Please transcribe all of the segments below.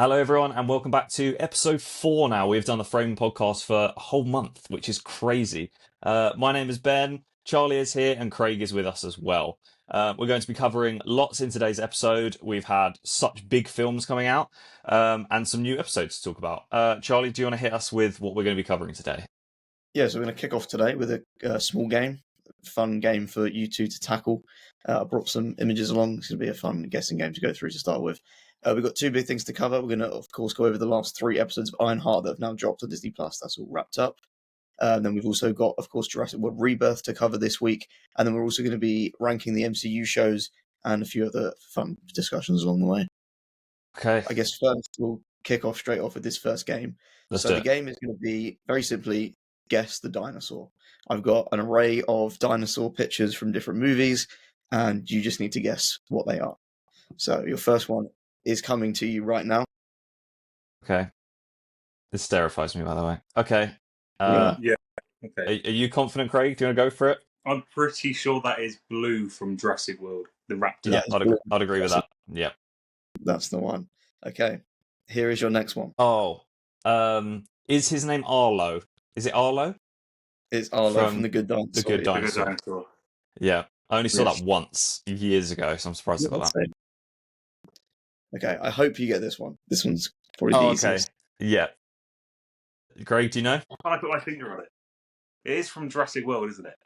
Hello, everyone, and welcome back to episode 4 now. We've done the Framing podcast for a whole month, which is crazy. My name is Ben, Charlie is here, and Craig is with us as well. We're going to be covering lots in today's episode. We've had such big films coming out, and some new episodes to talk about. Charlie, do you want to hit us with what we're going to be covering today? Yeah, so we're going to kick off today with a small game, fun game for you two to tackle. I brought some images along. It's going to be a fun guessing game to go through to start with. We've got two big things to cover. We're going to, of course, go over the last 3 episodes of IronHeart that have now dropped on Disney+. That's all wrapped up. And then we've also got, of course, Jurassic World Rebirth to cover this week. And then we're also going to be ranking the MCU shows and a few other fun discussions along the way. Okay. I guess first we'll kick off straight off with this first game. The game is going to be very simply guess the dinosaur. I've got an array of dinosaur pictures from different movies, and you just need to guess what they are. So your first one is coming to you right now. Okay. This terrifies me, by the way. Okay. Yeah. Okay. Are you confident, Craig? Do you want to go for it? I'm pretty sure that is Blue from Jurassic World, the raptor. Yeah, I'd agree with that. Yeah. That's the one. Okay. Here is your next one. Oh. Is his name Arlo? Is it Arlo? It's Arlo from The Good Dinosaur. The Good Dinosaur. Yeah. I only saw that once years ago, so I'm surprised about that. Okay, I hope you get this one. This one's probably the easiest. Yeah. Craig, do you know? Can I put my finger on it? It is from Jurassic World, isn't it?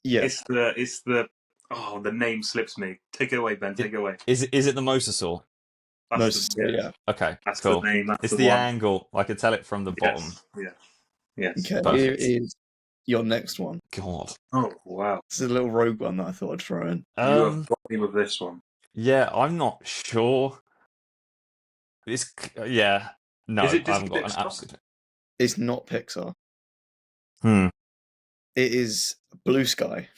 Yeah. It's the the name slips me. Take it away, Ben. Take it away. Is it the Mosasaur? Mosasaur, yeah. Okay, that's cool. The name. It's the angle. I could tell it from the bottom. Yeah. Yes. Okay, perfect. Here is your next one. God. Oh, wow. It's a little rogue one that I thought I'd throw in. You have got me with this one. Yeah, I'm not sure. No, I haven't got an absolute. It's not Pixar. It is Blue Sky,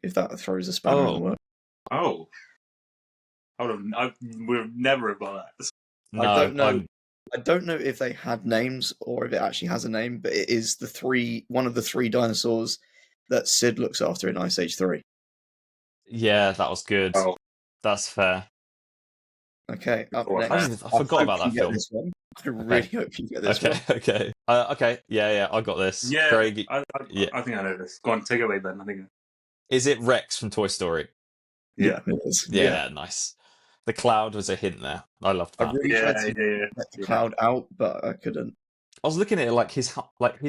if that throws a spanner in the works. Oh. I would never have got that. No, I don't know if they had names or if it actually has a name, but it is one of the 3 dinosaurs that Sid looks after in Ice Age 3. Yeah, that was good. Oh. That's fair. Okay, up next. I forgot about that film. I really hope you get this one. Okay. Okay. Yeah, I got this. Yeah, Craig, I think I know this. Go on, take it away, Ben. I think. Is it Rex from Toy Story? Yeah, it is. Yeah, nice. The cloud was a hint there. I loved that. I really tried to let the cloud out, but I couldn't. I was looking at it like his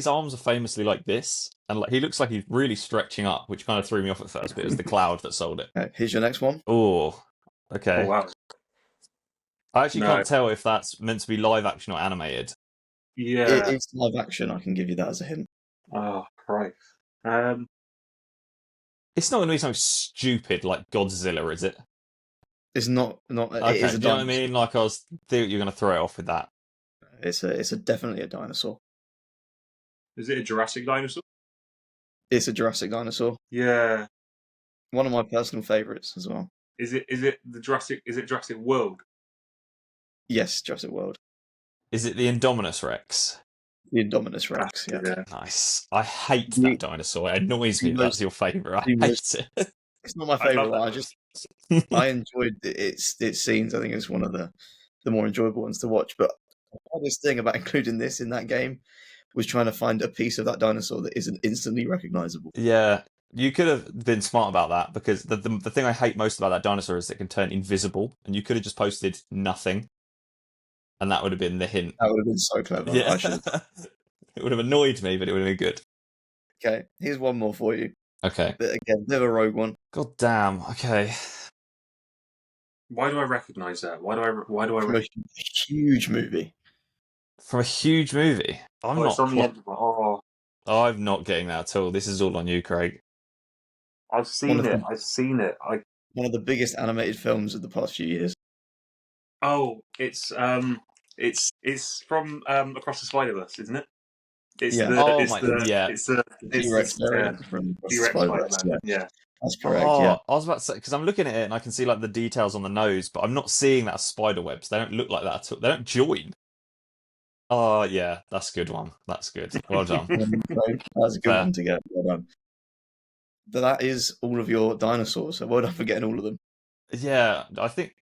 arms are famously like this, and he looks like he's really stretching up, which kind of threw me off at first. But it was the cloud that sold it. Okay, here's your next one. Oh, okay. Oh, wow. I actually can't tell if that's meant to be live action or animated. Yeah, it's live action. I can give you that as a hint. Oh, Christ. It's not going to be something stupid like Godzilla, is it? It's not. Okay, do you know what I mean? Like I was thinking you're going to throw it off with that. It's definitely a dinosaur. Is it a Jurassic dinosaur? It's a Jurassic dinosaur. Yeah. One of my personal favourites as well. Is it Jurassic World? Yes, Jurassic World. Is it the Indominus Rex? The Indominus Rex, yeah. Nice. I hate that dinosaur. It annoys me that's your favourite. I hate it. It's not my favourite one. I enjoyed its scenes. I think it's one of the more enjoyable ones to watch. But the hardest thing about including this in that game was trying to find a piece of that dinosaur that isn't instantly recognisable. Yeah. You could have been smart about that, because the thing I hate most about that dinosaur is it can turn invisible, and you could have just posted nothing. And that would have been the hint. That would have been so clever. Yeah. It would have annoyed me, but it would have been good. Okay, here's one more for you. Okay. But again, bit of a rogue one. God damn. Okay. Why do I recognise that? Why do I? From a huge movie. From a huge movie. I'm not getting that at all. This is all on you, Craig. I've seen it. One of the biggest animated films of the past few years. Oh, it's from Across the Spider-Verse, isn't it? It's the T-Rex variant from Spider-Verse. Yeah, that's correct. I was about to say, because I'm looking at it and I can see like the details on the nose, but I'm not seeing that as spider webs. They don't look like that at all. They don't join. Oh yeah, that's a good one. That's good. Well done. That's a good one to get. Well done. But that is all of your dinosaurs. So well done for getting all of them. Yeah, I think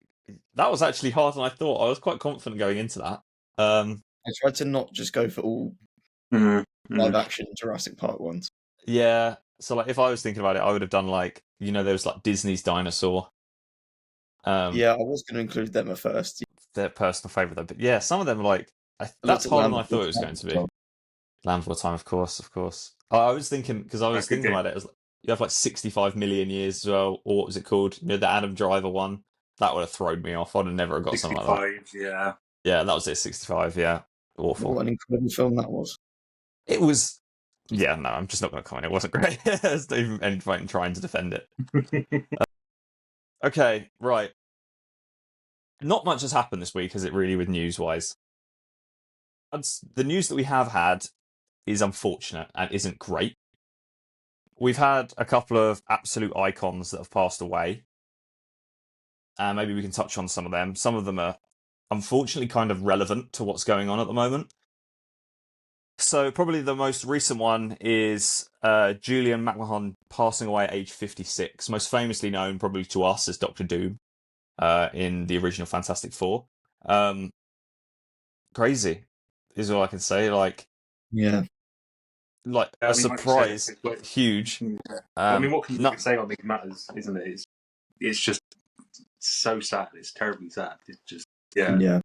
That was actually harder than I thought. I was quite confident going into that. I tried to not just go for all live action Jurassic Park ones. Yeah, so like if I was thinking about it, I would have done like there was like Disney's Dinosaur. Yeah, I was going to include them at first. Their personal favorite though, but yeah, some of them like I looked that's at harder than Land I thought Before it was going to Time. be. Land Before Time, of course, of course. I was thinking because I was That's a good thinking game. about it as you have like 65 million years as well, or what was it called? The Adam Driver one. That would have thrown me off. I'd have never got something like that. 65, yeah. Yeah, that was it. 65. Yeah, awful. What an incredible film that was. It was. Yeah, no, I'm just not going to comment. It wasn't great. There's not even any point in trying to defend it. Okay, right. Not much has happened this week, has it really, with news-wise? The news that we have had is unfortunate and isn't great. We've had a couple of absolute icons that have passed away. And maybe we can touch on some of them. Some of them are unfortunately kind of relevant to what's going on at the moment. So probably the most recent one is Julian McMahon passing away at age 56, most famously known probably to us as Doctor Doom in the original Fantastic Four. Crazy is all I can say. Like Yeah. a surprise, like huge. I mean, what can you No, say on these matters, isn't it? It's just so sad. It's terribly sad. It's just, Yeah.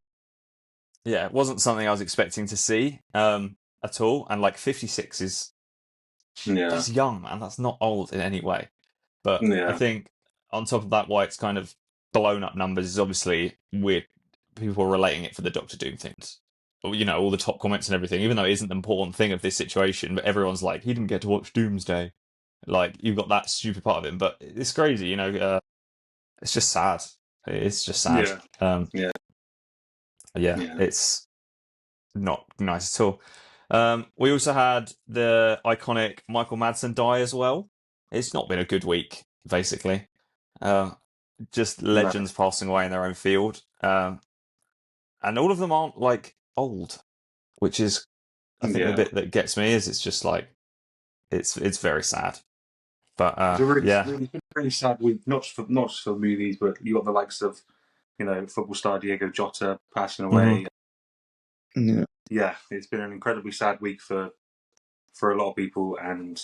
yeah, it wasn't something I was expecting to see at all. And like 56 is that's young, man. That's not old in any way. But I think on top of that, why it's kind of blown up numbers is obviously people are relating it for the Doctor Doom things. All the top comments and everything, even though it isn't the important thing of this situation, but everyone's like, he didn't get to watch Doomsday. Like, you've got that stupid part of him, but it's crazy, it's just sad. It's just sad. It's not nice at all. We also had the iconic Michael Madsen die as well. It's not been a good week, basically. Just legends passing away in their own field. And all of them aren't like old, which is I think the bit that gets me is it's just like it's very sad. But it's been a really sad week, not just for movies, but you got the likes of football star Diego Jota passing away. Yeah. Yeah, it's been an incredibly sad week for a lot of people, and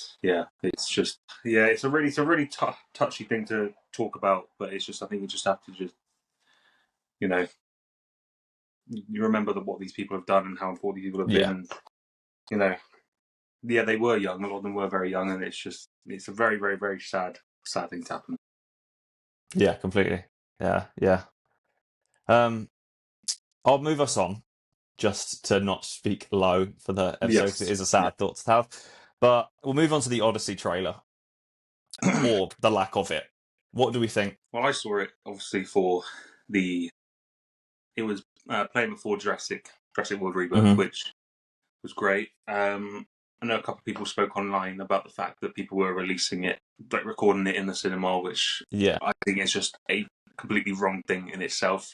it's just it's a really touchy thing to talk about, but it's just I think you just have to you remember what these people have done and how important these people have been, and they were young. A lot of them were very young, and it's a very, very, very sad thing to happen. Yeah, completely. Yeah. I'll move us on, just to not speak low for the episode, because it is a sad thought to have. But we'll move on to the Odyssey trailer, or the lack of it. What do we think? Well, I saw it obviously it was playing before Jurassic World Rebirth, which was great. I know a couple of people spoke online about the fact that people were releasing it, like recording it in the cinema, which I think is just a completely wrong thing in itself.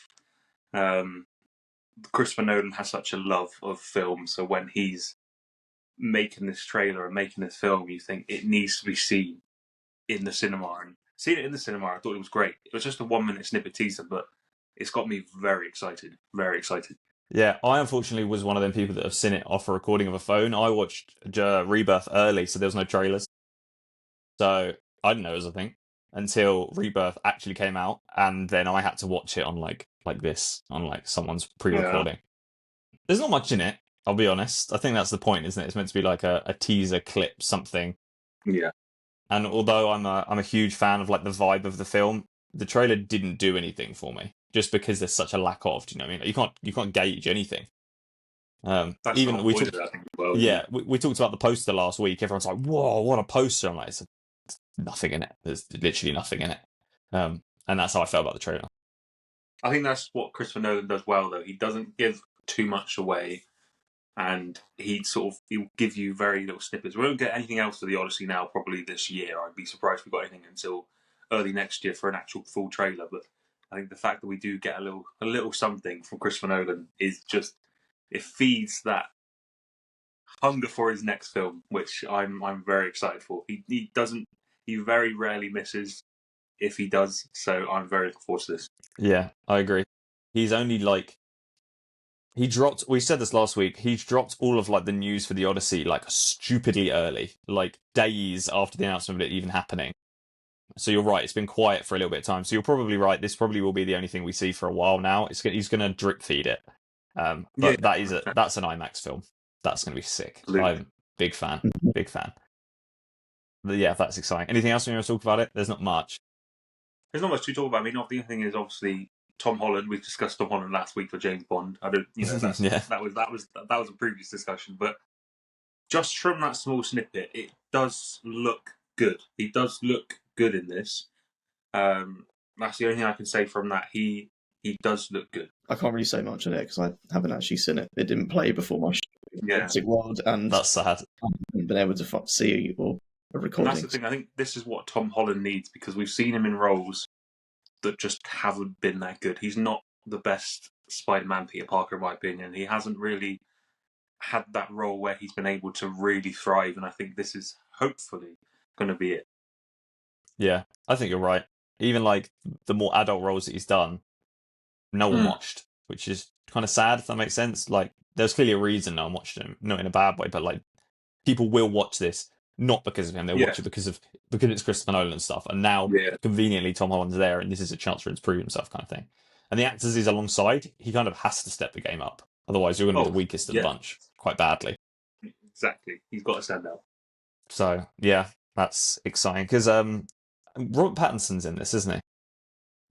Christopher Nolan has such a love of film, so when he's making this trailer and making this film, you think it needs to be seen in the cinema. And seeing it in the cinema, I thought it was great. It was just a 1 minute snippet teaser, but it's got me very excited. Very excited. Yeah, I unfortunately was one of them people that have seen it off a recording of a phone. I watched Rebirth early, so there was no trailers. So I didn't know it was a thing until Rebirth actually came out, and then I had to watch it on like this, on like someone's pre-recording. There's not much in it, I'll be honest. I think that's the point, isn't it? It's meant to be like a teaser clip, something. Yeah. And although I'm a huge fan of like the vibe of the film, the trailer didn't do anything for me, just because there's such a lack of. Do you know what I mean? Like, you can't gauge anything. That's even we talked, well, we talked about the poster last week. Everyone's like, "Whoa, what a poster!" I'm like, "It's nothing in it. There's literally nothing in it." And that's how I felt about the trailer. I think that's what Christopher Nolan does well, though. He doesn't give too much away, and he'll give you very little snippets. We don't get anything else for the Odyssey now, probably this year. I'd be surprised if we got anything until early next year for an actual full trailer. But I think the fact that we do get a little something from Christopher Nolan is just, it feeds that hunger for his next film, which I'm very excited for. He very rarely misses. if he does. So I'm very looking forward to this. Yeah, I agree. He's only like he dropped. We said this last week. He dropped all of like the news for the Odyssey like stupidly early, like days after the announcement of it even happening. So you're right. It's been quiet for a little bit of time. So you're probably right. This probably will be the only thing we see for a while now. He's going to drip feed it. But that's an IMAX film. That's going to be sick. Absolutely. I'm big fan. Big fan. But yeah, that's exciting. Anything else you want to talk about it? There's not much. There's not much to talk about. I mean, the only thing is obviously Tom Holland. We discussed Tom Holland last week for James Bond. I don't, that was a previous discussion. But just from that small snippet, it does look good. He does look good in this. That's the only thing I can say from that. He does look good. I can't really say much on it because I haven't actually seen it. It didn't play before my Jurassic World, and that's sad. I haven't been able to see or record. That's the thing. I think this is what Tom Holland needs because we've seen him in roles that just haven't been that good. He's not the best Spider-Man Peter Parker, in my opinion. He hasn't really had that role where he's been able to really thrive, and I think this is hopefully going to be it. Yeah, I think you're right. Even like the more adult roles that he's done, no one watched, which is kind of sad, if that makes sense. Like, there's clearly a reason no one watched him, not in a bad way, but like people will watch this not because of him. They'll watch it because it's Christopher Nolan and stuff. And now, conveniently, Tom Holland's there, and this is a chance for him to prove himself, kind of thing. And the actors he's alongside, he kind of has to step the game up. Otherwise, you're going to be the weakest of the bunch, quite badly. Exactly. He's got to stand out. So, yeah, that's exciting. Because Robert Pattinson's in this, isn't he?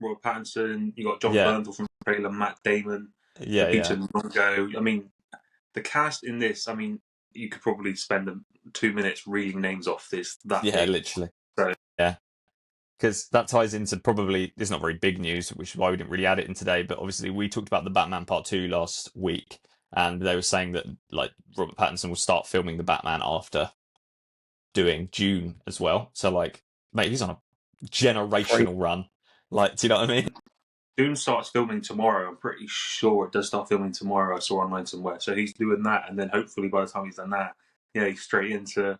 Robert Pattinson, you got John Bernthal from the trailer, Matt Damon, Peter Longo. I mean, the cast in this, I mean, you could probably spend 2 minutes reading names off this. Literally. So, yeah. Because that ties into probably, it's not very big news, which is why we didn't really add it in today, but obviously we talked about the Batman Part 2 last week, and they were saying that like Robert Pattinson will start filming the Batman after doing Dune as well. So like, mate, he's on a generational run. Like, do you know what I mean? Dune starts filming tomorrow. I'm pretty sure it does start filming tomorrow. I saw online somewhere. So he's doing that, and then hopefully by the time he's done that, he's straight into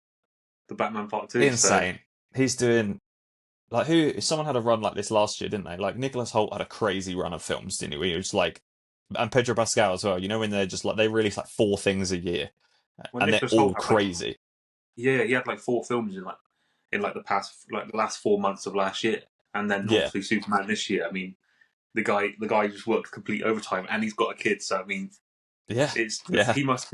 the Batman Part 2. Insane. So. He's doing like someone had a run like this last year, didn't they? Like Nicholas Hoult had a crazy run of films, didn't he? He was like, and Pedro Pascal as well. You know, when they're just like they release like 4 things a year, and Nicholas they're all crazy. He had like 4 films in the last 4 months of last year, and then obviously Superman this year. I mean, the guy just works complete overtime, and he's got a kid. So I mean, he must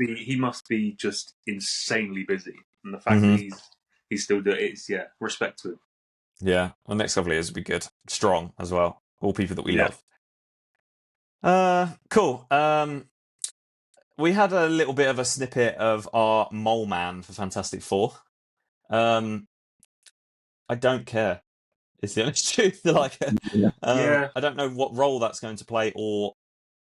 be just insanely busy, and the fact that he's still doing it, respect to him. Yeah, well, next couple of years will be good, strong as well. All people that we love. Cool. We had a little bit of a snippet of our Mole Man for Fantastic Four. I don't care. It's the honest truth. I don't know what role that's going to play or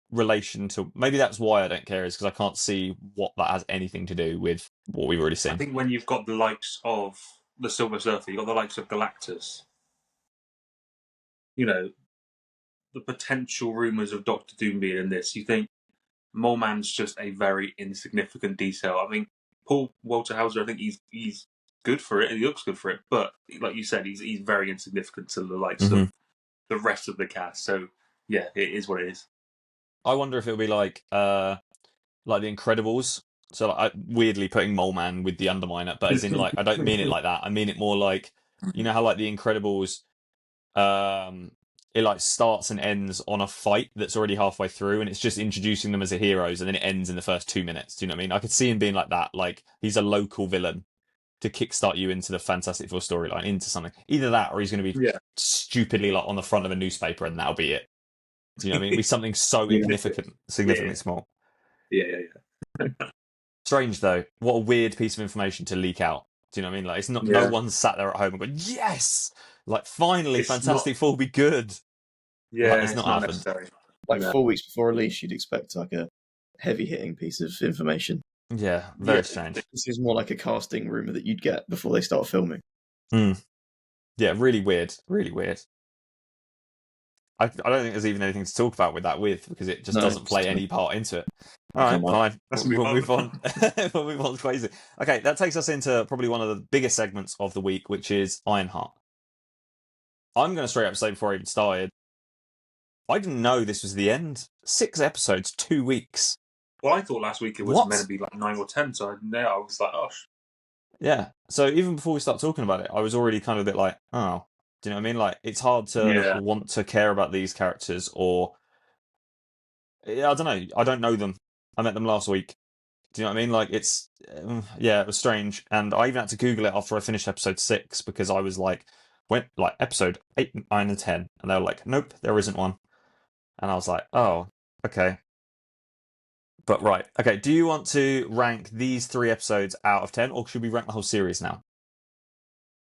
relation to. Maybe that's why I don't care, is because I can't see what that has anything to do with what we've already seen. I think when you've got the likes of the Silver Surfer, you've got the likes of Galactus. You know, the potential rumours of Doctor Doom being in this. You think Mole Man's just a very insignificant detail. I mean, Paul Walter Hauser, I think he's good for it and he looks good for it, but like you said, he's very insignificant to the likes of the rest of the cast. So yeah, it is what it is. I wonder if it'll be like the Incredibles. So like, weirdly putting Mole Man with the Underminer, but as in like I don't mean it like that. I mean it more like, you know how like the Incredibles, it like starts and ends on a fight that's already halfway through, and it's just introducing them as a heroes, and then it ends in the first 2 minutes. Do you know what I mean? I could see him being like that. Like he's a local villain to kickstart you into the Fantastic Four storyline, into something. Either that, or he's going to be stupidly like on the front of a newspaper, and that'll be it. Do you know what I mean? It'll be something so significantly small. Yeah. Strange though. What a weird piece of information to leak out. Do you know what I mean? Like it's not. No one's sat there at home and going, "Yes, like finally, Fantastic Four will be good." Yeah, like, it's not happened. Necessary. Like 4 weeks before release, you'd expect like a heavy hitting piece of information. Yeah, very strange. This is more like a casting rumor that you'd get before they start filming. Yeah, really weird. Really weird. I don't think there's even anything to talk about with that because it just doesn't play any part into it. All right, fine. We'll move on. We'll move on crazy. Okay, that takes us into probably one of the biggest segments of the week, which is IronHeart. I'm going to straight up say before I even started, I didn't know this was the end. 6 episodes, 2 weeks. Well, I thought last week it was What? meant to be like 9 or 10, so I was like, oh. Yeah. So even before we start talking about it, I was already kind of a bit like, oh, do you know what I mean? Like, it's hard to Yeah. want to care about these characters, or I don't know. I don't know them. I met them last week. Do you know what I mean? Like, it's yeah, it was strange, and I even had to Google it after I finished episode 6 because I was like, went like episode 8, 9, and 10, and they were like, nope, there isn't one, and I was like, oh, okay. But right, okay. Do you want to rank these 3 episodes out of 10, or should we rank the whole series now?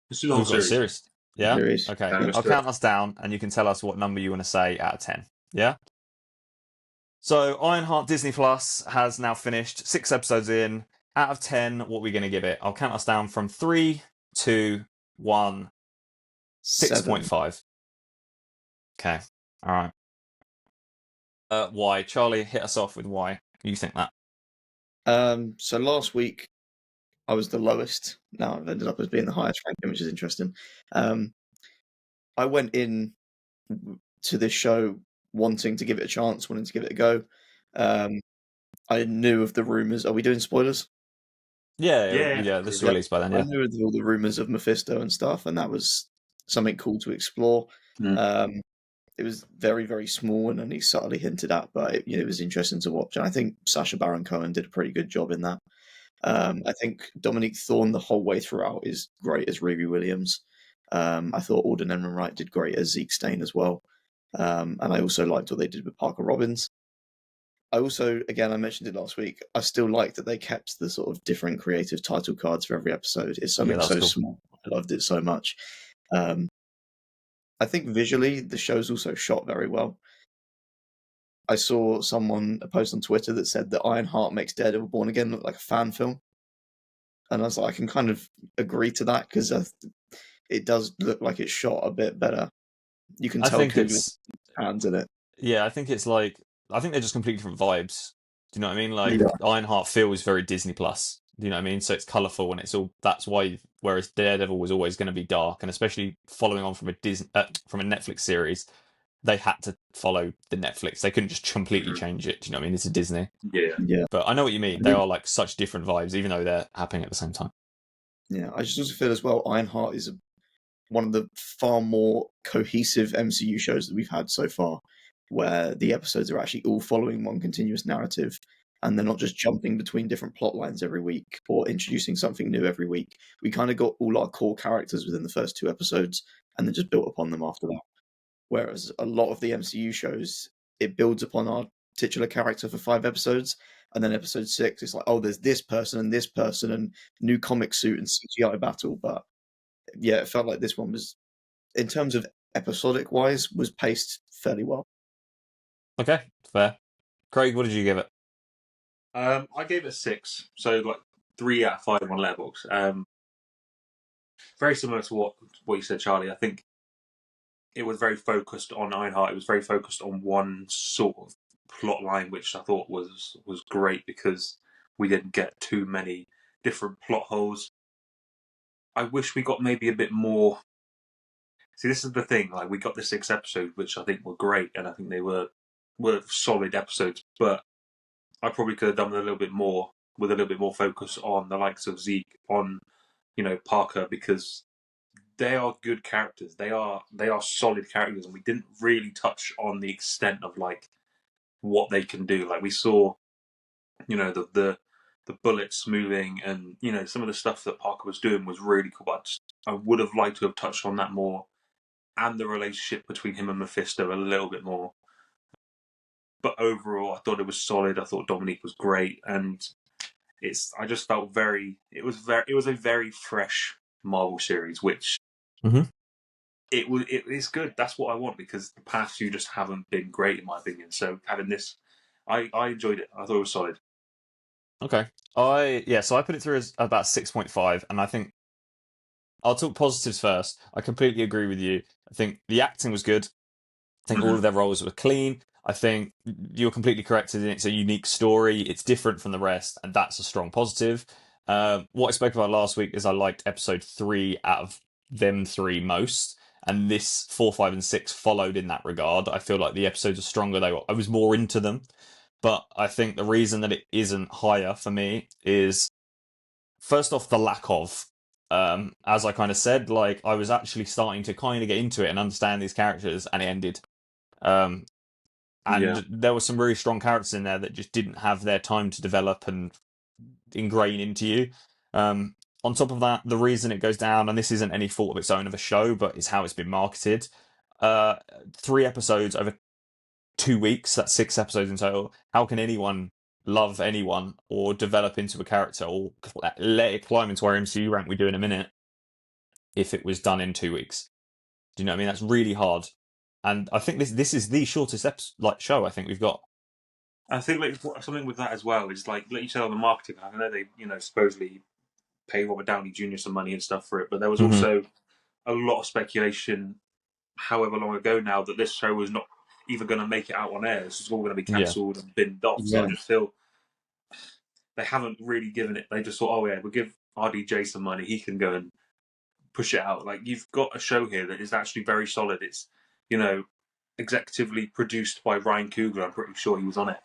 This is the Oh, whole we've got a series. series. Yeah. Series. Okay. Yeah, let's I'll do it. count us down, and you can tell us what number you want to say out of 10. Yeah. So Ironheart Disney Plus has now finished 6 episodes in. Out of 10, what are we going to give it? I'll count us down from 3, 2, 1, 7. 6.5. Okay. All right. Why? Charlie, hit us off with why you think that. So last week I was the lowest. Now I've ended up as being the highest ranking, which is interesting. I went in to this show wanting to give it a chance, wanting to give it a go. I knew of the rumors. Are we doing spoilers? Yeah. This is released by then. I Yeah. knew of all the rumors of Mephisto and stuff, and that was something cool to explore. It was very, very small and only subtly hinted at, but it was interesting to watch. And I think Sacha Baron Cohen did a pretty good job in that. I think Dominique Thorne the whole way throughout is great as Riri Williams. I thought Alden Ehrenreich did great as Zeke Stain as well. And I also liked what they did with Parker Robbins. I also, again, I mentioned it last week, I still like that they kept the sort of different creative title cards for every episode. It's something so small. I loved it so much. I think visually, the show's also shot very well. I saw someone post on Twitter that said that Ironheart makes Daredevil Born Again look like a fan film. And I was like, I can kind of agree to that because it does look like it's shot a bit better. You can tell Kubrick's hands in it. Yeah, I think it's like, I think they're just completely different vibes. Do you know what I mean? Like, Ironheart feels very Disney Plus. Do you know what I mean? So it's colourful and it's all, that's why, whereas Daredevil was always going to be dark, and especially following on from from a Netflix series, they had to follow the Netflix. They couldn't just completely change it. Do you know what I mean? It's a Disney. Yeah. But I know what you mean. They are like such different vibes, even though they're happening at the same time. Yeah, I just also feel as well, Ironheart is one of the far more cohesive MCU shows that we've had so far, where the episodes are actually all following one continuous narrative, and they're not just jumping between different plot lines every week or introducing something new every week. We kind of got all our core characters within the first 2 episodes and then just built upon them after that. Whereas a lot of the MCU shows, it builds upon our titular character for 5 episodes, and then episode 6, it's like, oh, there's this person and new comic suit and CGI battle. But yeah, it felt like this one was, in terms of episodic wise, was paced fairly well. Okay, fair. Craig, what did you give it? I gave it a 6, so like 3 out of 5 on Letterboxd. Very similar to what you said, Charlie. I think it was very focused on Ironheart. It was very focused on one sort of plot line, which I thought was great because we didn't get too many different plot holes. I wish we got maybe a bit more. See, this is the thing. Like, we got the 6 episodes, which I think were great, and I think they were solid episodes. But I probably could have done with a little bit more focus on the likes of Zeke, on Parker, because they are good characters. They are solid characters, and we didn't really touch on the extent of like what they can do. Like, we saw, the bullets moving, and some of the stuff that Parker was doing was really cool. But I would have liked to have touched on that more, and the relationship between him and Mephisto a little bit more. But overall, I thought it was solid. I thought Dominique was great, and I just felt it was a very fresh Marvel series, which it's good. That's what I want, because the past few just haven't been great in my opinion. So having this, I enjoyed it. I thought it was solid. Okay. So I put it through as about 6.5, and I think I'll talk positives first. I completely agree with you. I think the acting was good. I think all of their roles were clean. I think you're completely correct in it's a unique story. It's different from the rest, and that's a strong positive. What I spoke about last week is I liked episode 3 out of them 3 most, and this 4, 5, and 6 followed in that regard. I feel like the episodes are stronger. I was more into them, but I think the reason that it isn't higher for me is, first off, the lack of. As I kind of said, like, I was actually starting to kind of get into it and understand these characters, and it ended. And there were some really strong characters in there that just didn't have their time to develop and ingrain into you. On top of that, the reason it goes down, and this isn't any fault of its own of a show, but it's how it's been marketed. 3 episodes over 2 weeks, that's 6 episodes in total. How can anyone love anyone or develop into a character or let it climb into our MCU rank we do in a minute if it was done in 2 weeks? Do you know what I mean? That's really hard. And I think this is the shortest show I think we've got. I think like something with that as well is like you said on the marketing. I know they supposedly pay Robert Downey Jr. some money and stuff for it, but there was also a lot of speculation, however long ago now, that this show was not even going to make it out on air. This is all going to be cancelled and binned off. So I just feel they haven't really given it. They just thought, oh yeah, we'll give RDJ some money. He can go and push it out. Like, you've got a show here that is actually very solid. It's executively produced by Ryan Coogler. I'm pretty sure he was on it.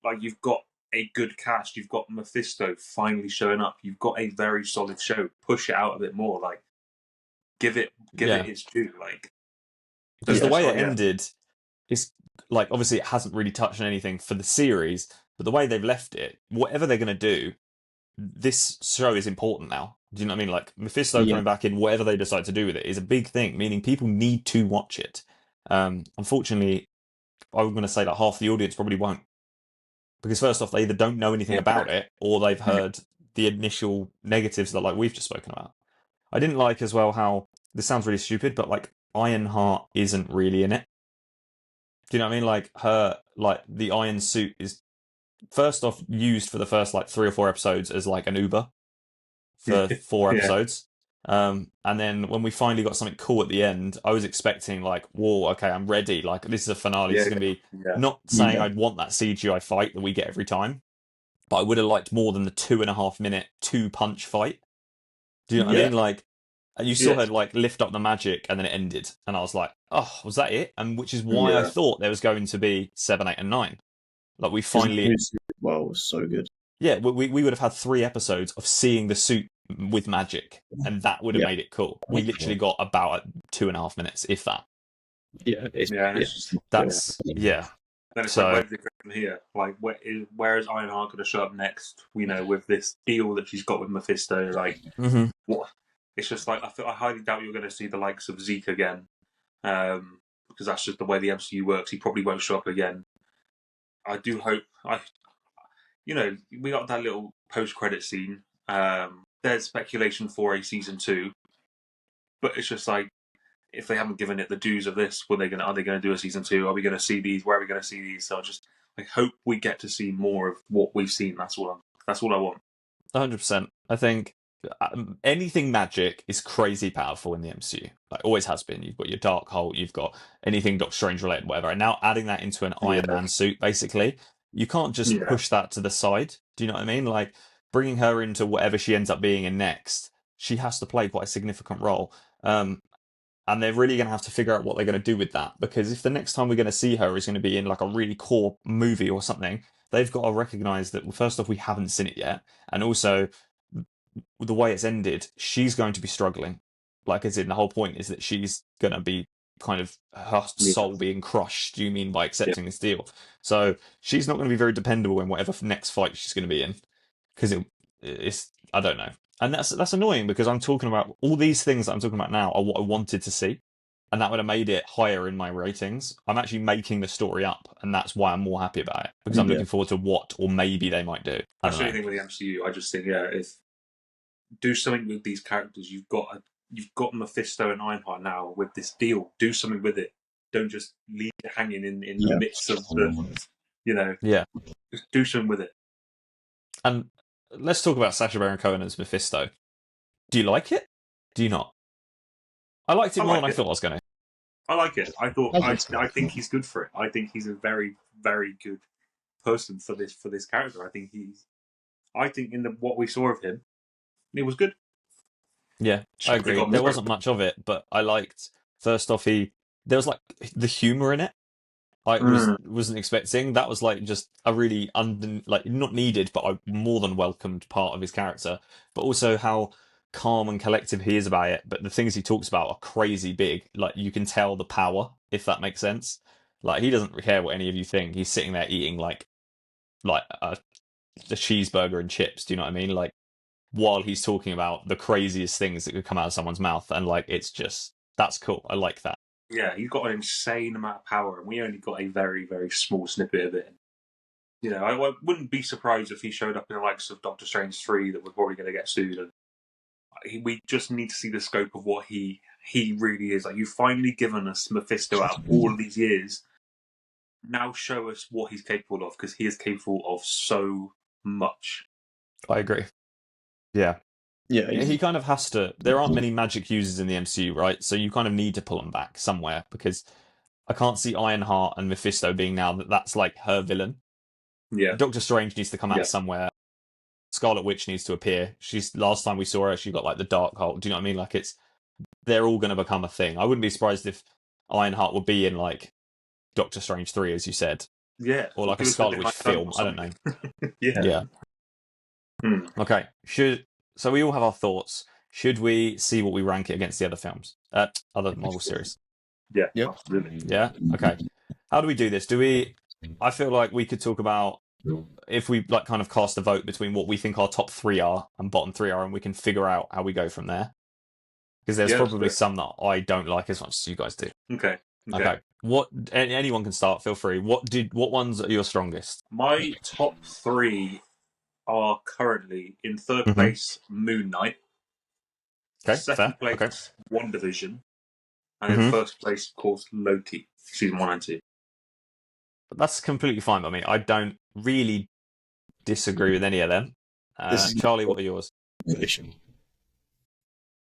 Like, you've got a good cast. You've got Mephisto finally showing up. You've got a very solid show. Push it out a bit more. Like, give it its due. Like, because the way it ended is, like, obviously it hasn't really touched on anything for the series, but the way they've left it, whatever they're going to do, this show is important now. Do you know what I mean? Like, Mephisto coming back in, whatever they decide to do with it, is a big thing, meaning people need to watch it. Unfortunately, I'm going to say that half the audience probably won't. Because first off, they either don't know anything about it, or they've heard the initial negatives that, like, we've just spoken about. I didn't like as well how, this sounds really stupid, but, like, Ironheart isn't really in it. Do you know what I mean? Like, the iron suit is, first off, used for the first, 3 or 4 episodes as, like, an Uber for 4 episodes. And then when we finally got something cool at the end, I was expecting, like, whoa, okay, I'm ready. Like, this is a finale. It's going to be, not saying I'd want that CGI fight that we get every time, but I would have liked more than the 2.5 minute 2-punch fight. Do you know what I mean? Like, and you saw her, like, lift up the magic, and then it ended. And I was like, oh, was that it? And which is why I thought there was going to be 7, 8, and 9. Like, we finally... Well, it was so good. Yeah, we would have had 3 episodes of seeing the suit with magic, and that would have made it cool. We literally got about 2.5 minutes, if that. Yeah, that's Then it's like, where does it go from here? Like, where is Ironheart going to show up next? With this deal that she's got with Mephisto, like, what? It's just like, I highly doubt you're going to see the likes of Zeke again, because that's just the way the MCU works. He probably won't show up again. I do hope. We got that little post-credit scene. There's speculation for a season 2, but it's just like, if they haven't given it the dues of this, are they going to do a season 2? Are we going to see these? Where are we going to see these? So I hope we get to see more of what we've seen. That's all I want. 100%. I think anything magic is crazy powerful in the MCU. Like, always has been. You've got your Darkhold, you've got anything Doctor Strange related, whatever. And now adding that into an Iron Man suit, basically, you can't just push that to the side. Do you know what I mean? Like, bringing her into whatever she ends up being in next, she has to play quite a significant role. And they're really going to have to figure out what they're going to do with that. Because if the next time we're going to see her is going to be in, like, a really core movie or something, they've got to recognise that, first off, we haven't seen it yet. And also, the way it's ended, she's going to be struggling. Like, as in, the whole point is that she's going to be kind of, her soul being crushed, do you mean, by accepting this deal? So she's not going to be very dependable in whatever next fight she's going to be in. Because it's, I don't know. And that's annoying, because I'm talking about, all these things that I'm talking about now are what I wanted to see. And that would have made it higher in my ratings. I'm actually making the story up, and that's why I'm more happy about it. Because I'm looking forward to what, or maybe they might do. That's the only thing with the MCU. I just think, if do something with these characters. You've got Mephisto and Ironheart now with this deal. Do something with it. Don't just leave it hanging in the midst of the, just do something with it. And let's talk about Sacha Baron Cohen as Mephisto. Do you like it? Do you not? I liked it more than I thought I was going to. I like it. I think he's good for it. I think he's a very, very good person for this character. I think in what we saw of him, it was good. Yeah, I agree. There wasn't much of it, but I liked, First off, there was like the humor in it. I wasn't expecting. That was like just a really like not needed, but a more than welcomed part of his character. But also how calm and collective he is about it. But the things he talks about are crazy big. Like you can tell the power, if that makes sense. Like he doesn't care what any of you think. He's sitting there eating like a cheeseburger and chips. Do you know what I mean? Like while he's talking about the craziest things that could come out of someone's mouth, and like it's just that's cool. I like that. Yeah, he's got an insane amount of power, and we only got a very, very small snippet of it. You know, I wouldn't be surprised if he showed up in the likes of Doctor Strange 3 that we're probably going to get sued. And we just need to see the scope of what he really is. Like, you've finally given us Mephisto out of all of these years. Now show us what he's capable of, because he is capable of so much. I agree. Yeah. Yeah, he kind of has to. There aren't many magic users in the MCU, right? So you kind of need to pull them back somewhere, because I can't see Ironheart and Mephisto being now that's like her villain. Yeah. Doctor Strange needs to come out somewhere. Scarlet Witch needs to appear. Last time we saw her, she got like the dark hole. Do you know what I mean? Like they're all going to become a thing. I wouldn't be surprised if Ironheart would be in like Doctor Strange 3, as you said. Yeah. Or like a Scarlet Witch film. I don't know. Yeah. Okay. So we all have our thoughts. Should we see what we rank it against the other films? Other Marvel series? Yeah. Absolutely. Yeah? Okay. How do we do this? I feel like we could talk about if we like kind of cast a vote between what we think our top 3 are and bottom 3 are, and we can figure out how we go from there. Because there's probably some that I don't like as much as you guys do. Okay. What? Anyone can start. Feel free. What ones are your strongest? My top 3 are currently in third place Moon Knight. Okay. Second Fair. place WandaVision. And in first place, of course, Loki, season 1 and 2. That's completely fine by me. I don't really disagree with any of them. Charlie, what are yours?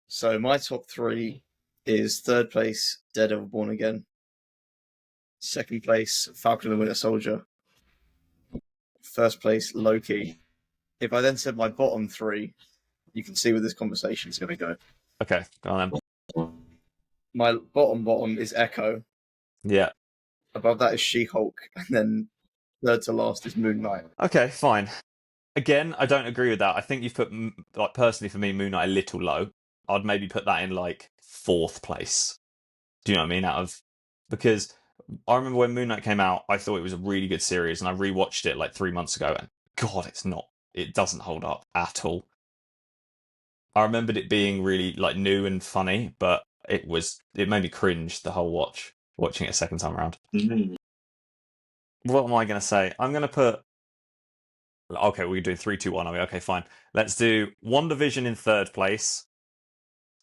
So my top 3 is third place Daredevil Born Again, second place Falcon and the Winter Soldier, first place Loki. If I then said my bottom 3, you can see where this conversation is going to go. Okay, go on then. My bottom is Echo. Yeah. Above that is She-Hulk, and then third to last is Moon Knight. Okay, fine. Again, I don't agree with that. I think you've put, like, personally for me, Moon Knight a little low. I'd maybe put that in like 4th place. Do you know what I mean? Because I remember when Moon Knight came out, I thought it was a really good series, and I rewatched it like 3 months ago, and God, it doesn't hold up at all. I remembered it being really like new and funny, but it made me cringe the whole watching it a second time around. Mm-hmm. What am I going to say? I'm going to put. Okay, we're doing 3, 2, 1. Are we? Okay, fine. Let's do WandaVision in third place.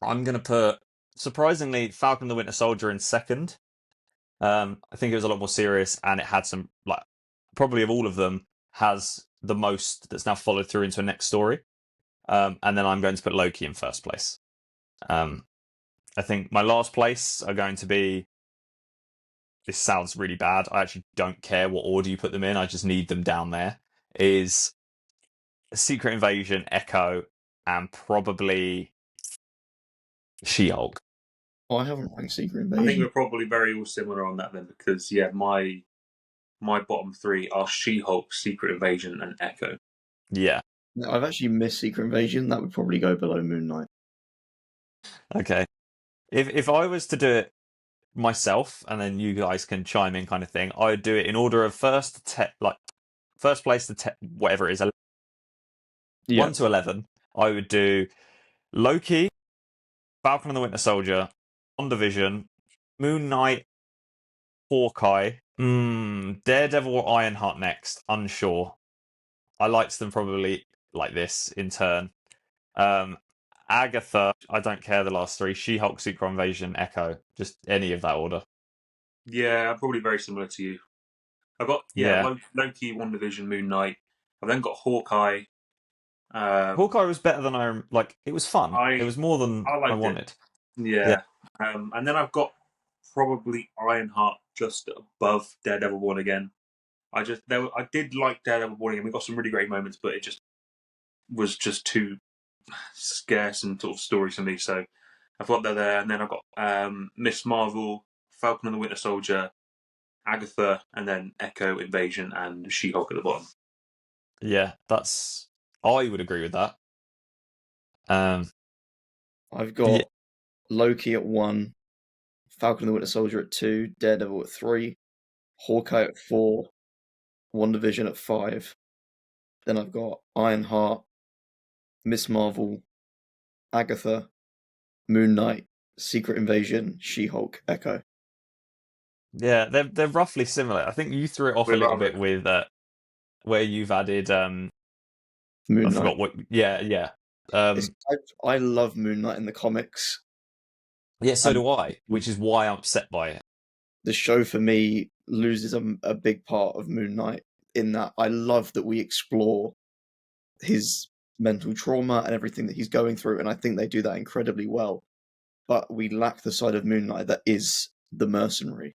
I'm going to put, surprisingly, Falcon and the Winter Soldier in second. I think it was a lot more serious, and it had some, like, probably of all of them, has the most that's now followed through into a next story. And then I'm going to put Loki in first place. I think my last place are going to be, this sounds really bad, I actually don't care what order you put them in, I just need them down there, is Secret Invasion, Echo, and probably She-Hulk. Oh, I haven't ranked Secret Invasion. I think we're probably very all similar on that then, because my bottom 3 are She-Hulk, Secret Invasion, and Echo. Yeah. No, I've actually missed Secret Invasion. That would probably go below Moon Knight. Okay. If I was to do it myself, and then you guys can chime in, kind of thing, I would do it in order of first place to whatever it is, 1 to 11. I would do Loki, Falcon and the Winter Soldier, WandaVision, Moon Knight, Hawkeye, Daredevil or Ironheart next. Unsure. I liked them probably like this in turn. Agatha, I don't care the last 3. She-Hulk, Secret Invasion, Echo. Just any of that order. Yeah, I'm probably very similar to you. I've got Loki, WandaVision, Moon Knight. I've then got Hawkeye. Hawkeye was better than it was fun. It was more than I wanted. Yeah. And then I've got probably Ironheart just above Daredevil Born Again. I did like Daredevil Born Again. We got some really great moments, but it just was just too scarce and sort of story for me. So I've got that there, and then I've got Miss Marvel, Falcon and the Winter Soldier, Agatha, and then Echo, Invasion, and She-Hulk at the bottom. Yeah, I would agree with that. I've got Loki at 1, Falcon and the Winter Soldier at 2, Daredevil at 3, Hawkeye at 4, WandaVision at 5. Then I've got Ironheart, Miss Marvel, Agatha, Moon Knight, Secret Invasion, She-Hulk, Echo. Yeah, they're roughly similar. I think you threw it off a little bit with where you've added Moon I Knight. forgot what. Yeah. I love Moon Knight in the comics. Yeah, so do I, which is why I'm upset by it. The show for me loses a big part of Moon Knight in that I love that we explore his mental trauma and everything that he's going through, and I think they do that incredibly well. But we lack the side of Moon Knight that is the mercenary,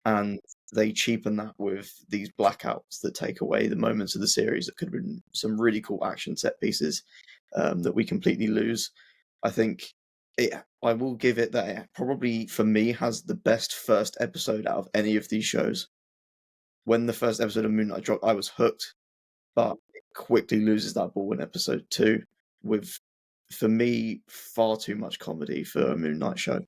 and they cheapen that with these blackouts that take away the moments of the series that could have been some really cool action set pieces that we completely lose. I think I will give it that it probably, for me, has the best first episode out of any of these shows. When the first episode of Moon Knight dropped, I was hooked, but it quickly loses that ball in episode 2 with, for me, far too much comedy for a Moon Knight show.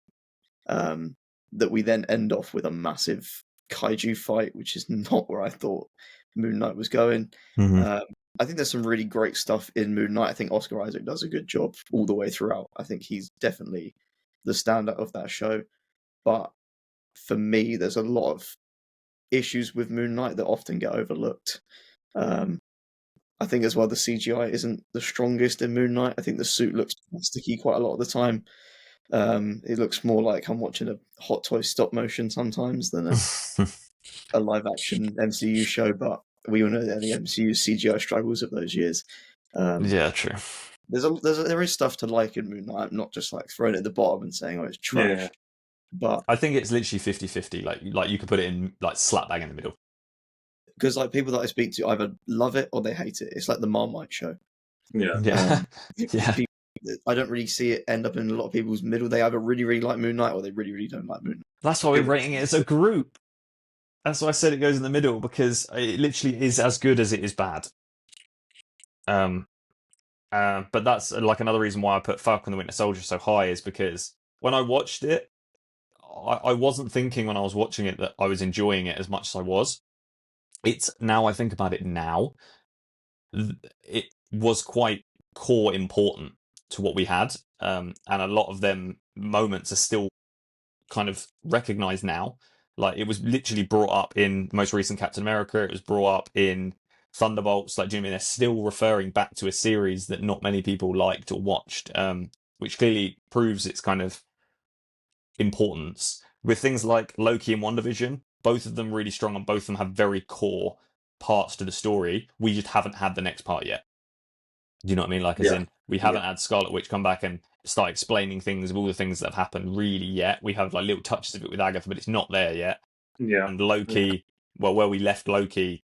That we then end off with a massive kaiju fight, which is not where I thought Moon Knight was going. I think there's some really great stuff in Moon Knight. I think Oscar Isaac does a good job all the way throughout. I think he's definitely the standout of that show. But for me, there's a lot of issues with Moon Knight that often get overlooked. I think as well the CGI isn't the strongest in Moon Knight. I think the suit looks plasticky quite a lot of the time. It looks more like I'm watching a Hot Toy stop motion sometimes than a live action MCU show, but we all know that the MCU CGI struggles of those years. Yeah, true. There is stuff to like in Moon Knight. I'm not just like throwing it at the bottom and saying, oh, it's trash. Yeah. But I think it's literally 50-50. Like you could put it in like slap bang in the middle. Because like people that I speak to either love it or they hate it. It's like the Marmite show. Yeah. Yeah. I don't really see it end up in a lot of people's middle. They either really, really like Moon Knight or they really, really don't like Moon Knight. That's why we're rating it as a group. That's why I said it goes in the middle, because it literally is as good as it is bad. But that's like another reason why I put Falcon and the Winter Soldier so high, is because when I watched it, I wasn't thinking when I was watching it that I was enjoying it as much as I was. It's now I think about it now, it was quite core important to what we had, and a lot of them moments are still kind of recognized now. Like it was literally brought up in the most recent Captain America. It was brought up in Thunderbolts. Like, do you know what I mean? They're still referring back to a series that not many people liked or watched, which clearly proves its kind of importance. With things like Loki and WandaVision, both of them really strong, and both of them have very core parts to the story. We just haven't had the next part yet. Do you know what I mean? Like, as in, we haven't had Scarlet Witch come back and start explaining things of all the things that have happened really yet. We have like little touches of it with Agatha, but it's not there yet. Yeah. And Loki, well, where we left Loki,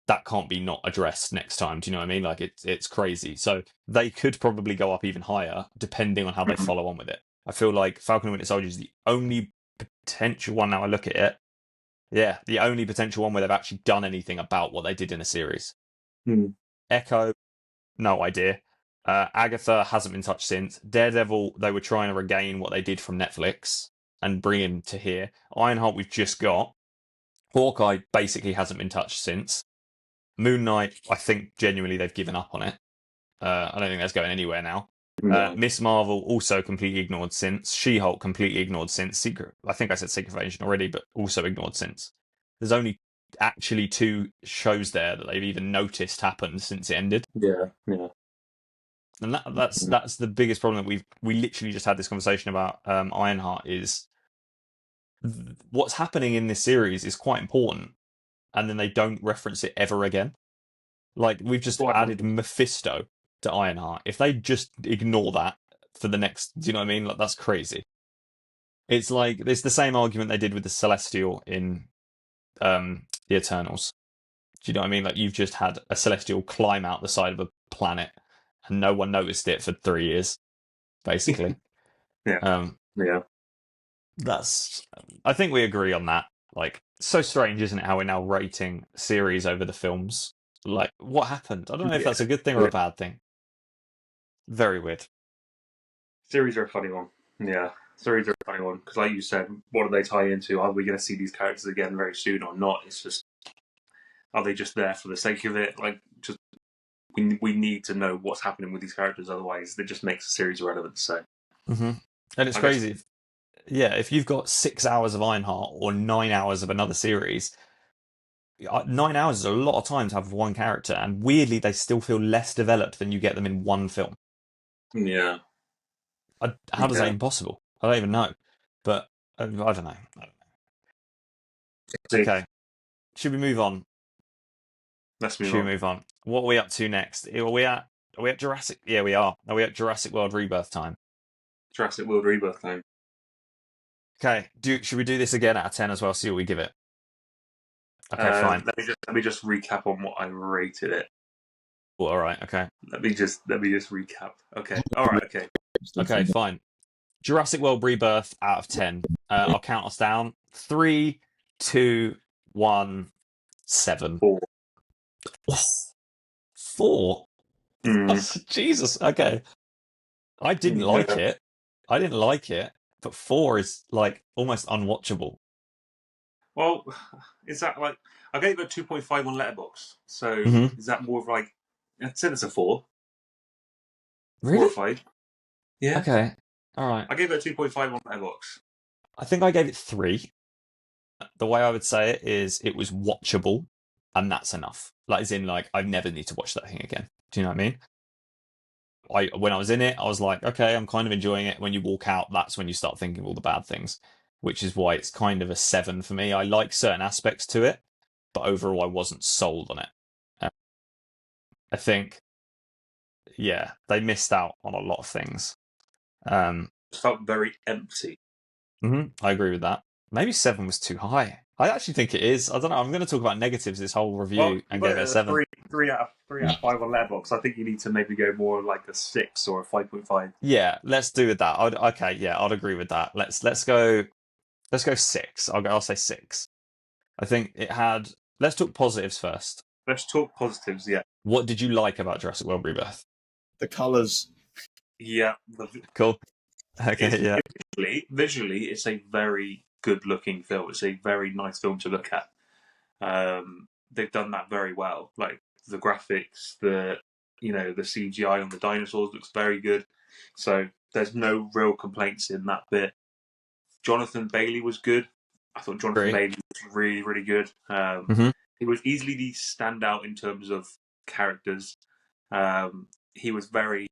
that can't be not addressed next time. Do you know what I mean? Like, it's crazy. So they could probably go up even higher depending on how they follow on with it. I feel like Falcon and Winter Soldier is the only potential one, now I look at it. Yeah, the only potential one where they've actually done anything about what they did in a series. Echo, no idea. Agatha hasn't been touched since. Daredevil, they were trying to regain what they did from Netflix and bring him to here. Ironheart, we've just got. Hawkeye basically hasn't been touched since. Moon Knight, I think genuinely they've given up on it. I don't think that's going anywhere now. Miss Marvel also completely ignored since. She-Hulk completely ignored since. I think I said Secret Invasion already, but also ignored since. There's only actually 2 shows there that they've even noticed happened since it ended. Yeah. And that's the biggest problem that we literally just had this conversation about. Ironheart is what's happening in this series is quite important, and then they don't reference it ever again. Like, we've just added Mephisto to Ironheart. If they just ignore that for the next, do you know what I mean? Like, that's crazy. It's like it's the same argument they did with the Celestial in the Eternals. Do you know what I mean? Like, you've just had a Celestial climb out the side of a planet and no one noticed it for 3 years, basically. Um, Yeah. I think we agree on that. Like, so strange, isn't it, how we're now rating series over the films? Like, what happened? I don't know if that's a good thing or a bad thing. Very weird. Series are a funny one. Yeah, series are a funny one because, like you said, what do they tie into? Are we going to see these characters again very soon or not? It's just, are they just there for the sake of it? Like, just we need to know what's happening with these characters, otherwise, it just makes the series irrelevant. So, And it's crazy. Yeah, if you've got 6 hours of Ironheart or 9 hours of another series, 9 hours is a lot of time to have one character, and weirdly, they still feel less developed than you get them in one film. Yeah. How does that even possible? I don't even know. But I don't know. Okay. Should we move on? Let's move on. What are we up to next? Are we at Jurassic? Yeah, we are. Are we at Jurassic World Rebirth time? Jurassic World Rebirth time. Okay. Should we do this again out of 10 as well? See what we give it. Okay, fine. Let me just recap on what I rated it. Oh, all right. Okay. Let me just recap. Okay. All right. Okay. Okay, fine. Jurassic World Rebirth out of 10. I'll count us down. 3, 2, 1, 7. 4. 4? Jesus. Okay. I didn't like it. But 4 is like almost unwatchable. Well, is that like, I gave it a 2.5 on Letterboxd. So is that more of like, I'd say it's a 4. Really? 4 or 5. Yeah. Okay. All right. I gave it a 2.5 on Letterboxd. I think I gave it 3. The way I would say it is it was watchable, and that's enough. Like, as in, like, I never need to watch that thing again. Do you know what I mean? When I was in it, I was like, okay, I'm kind of enjoying it. When you walk out, that's when you start thinking of all the bad things, which is why it's kind of a 7 for me. I like certain aspects to it, but overall, I wasn't sold on it. I think, yeah, they missed out on a lot of things. It felt very empty. I agree with that. Maybe 7 was too high. I actually think it is. I don't know. I'm going to talk about negatives this whole review and give it a 7. 3 out of 5 on Letterboxd. I think you need to maybe go more like a 6 or a 5.5. Yeah, let's do with that. I'd agree with that. Let's go 6. I'll say 6. I think it had. Let's talk positives first. Let's talk positives. Yeah. What did you like about Jurassic World Rebirth? The colours. Yeah. Cool. Okay. Yeah. Visually, it's a very good-looking film. It's a very nice film to look at. They've done that very well. Like the graphics, the CGI on the dinosaurs looks very good. So there's no real complaints in that bit. Jonathan Bailey was good. I thought Jonathan Bailey was really, really good. He was easily the standout in terms of characters. He was very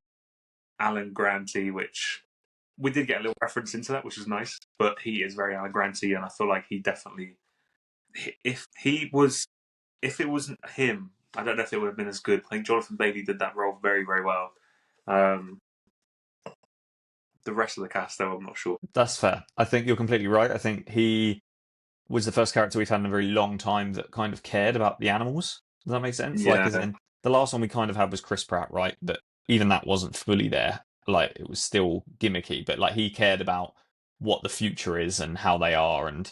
Alan Granty, which we did get a little reference into that, which was nice. But he is very Alan Granty, and I feel like he definitely, if it wasn't him, I don't know if it would have been as good. I think Jonathan Bailey did that role very, very well. The rest of the cast, though, I'm not sure. That's fair. I think you're completely right. I think he was the first character we've had in a very long time that kind of cared about the animals. Does that make sense? Yeah. Like, as in, the last one we kind of had was Chris Pratt, right? But even that wasn't fully there. Like, it was still gimmicky, but like he cared about what the future is and how they are. And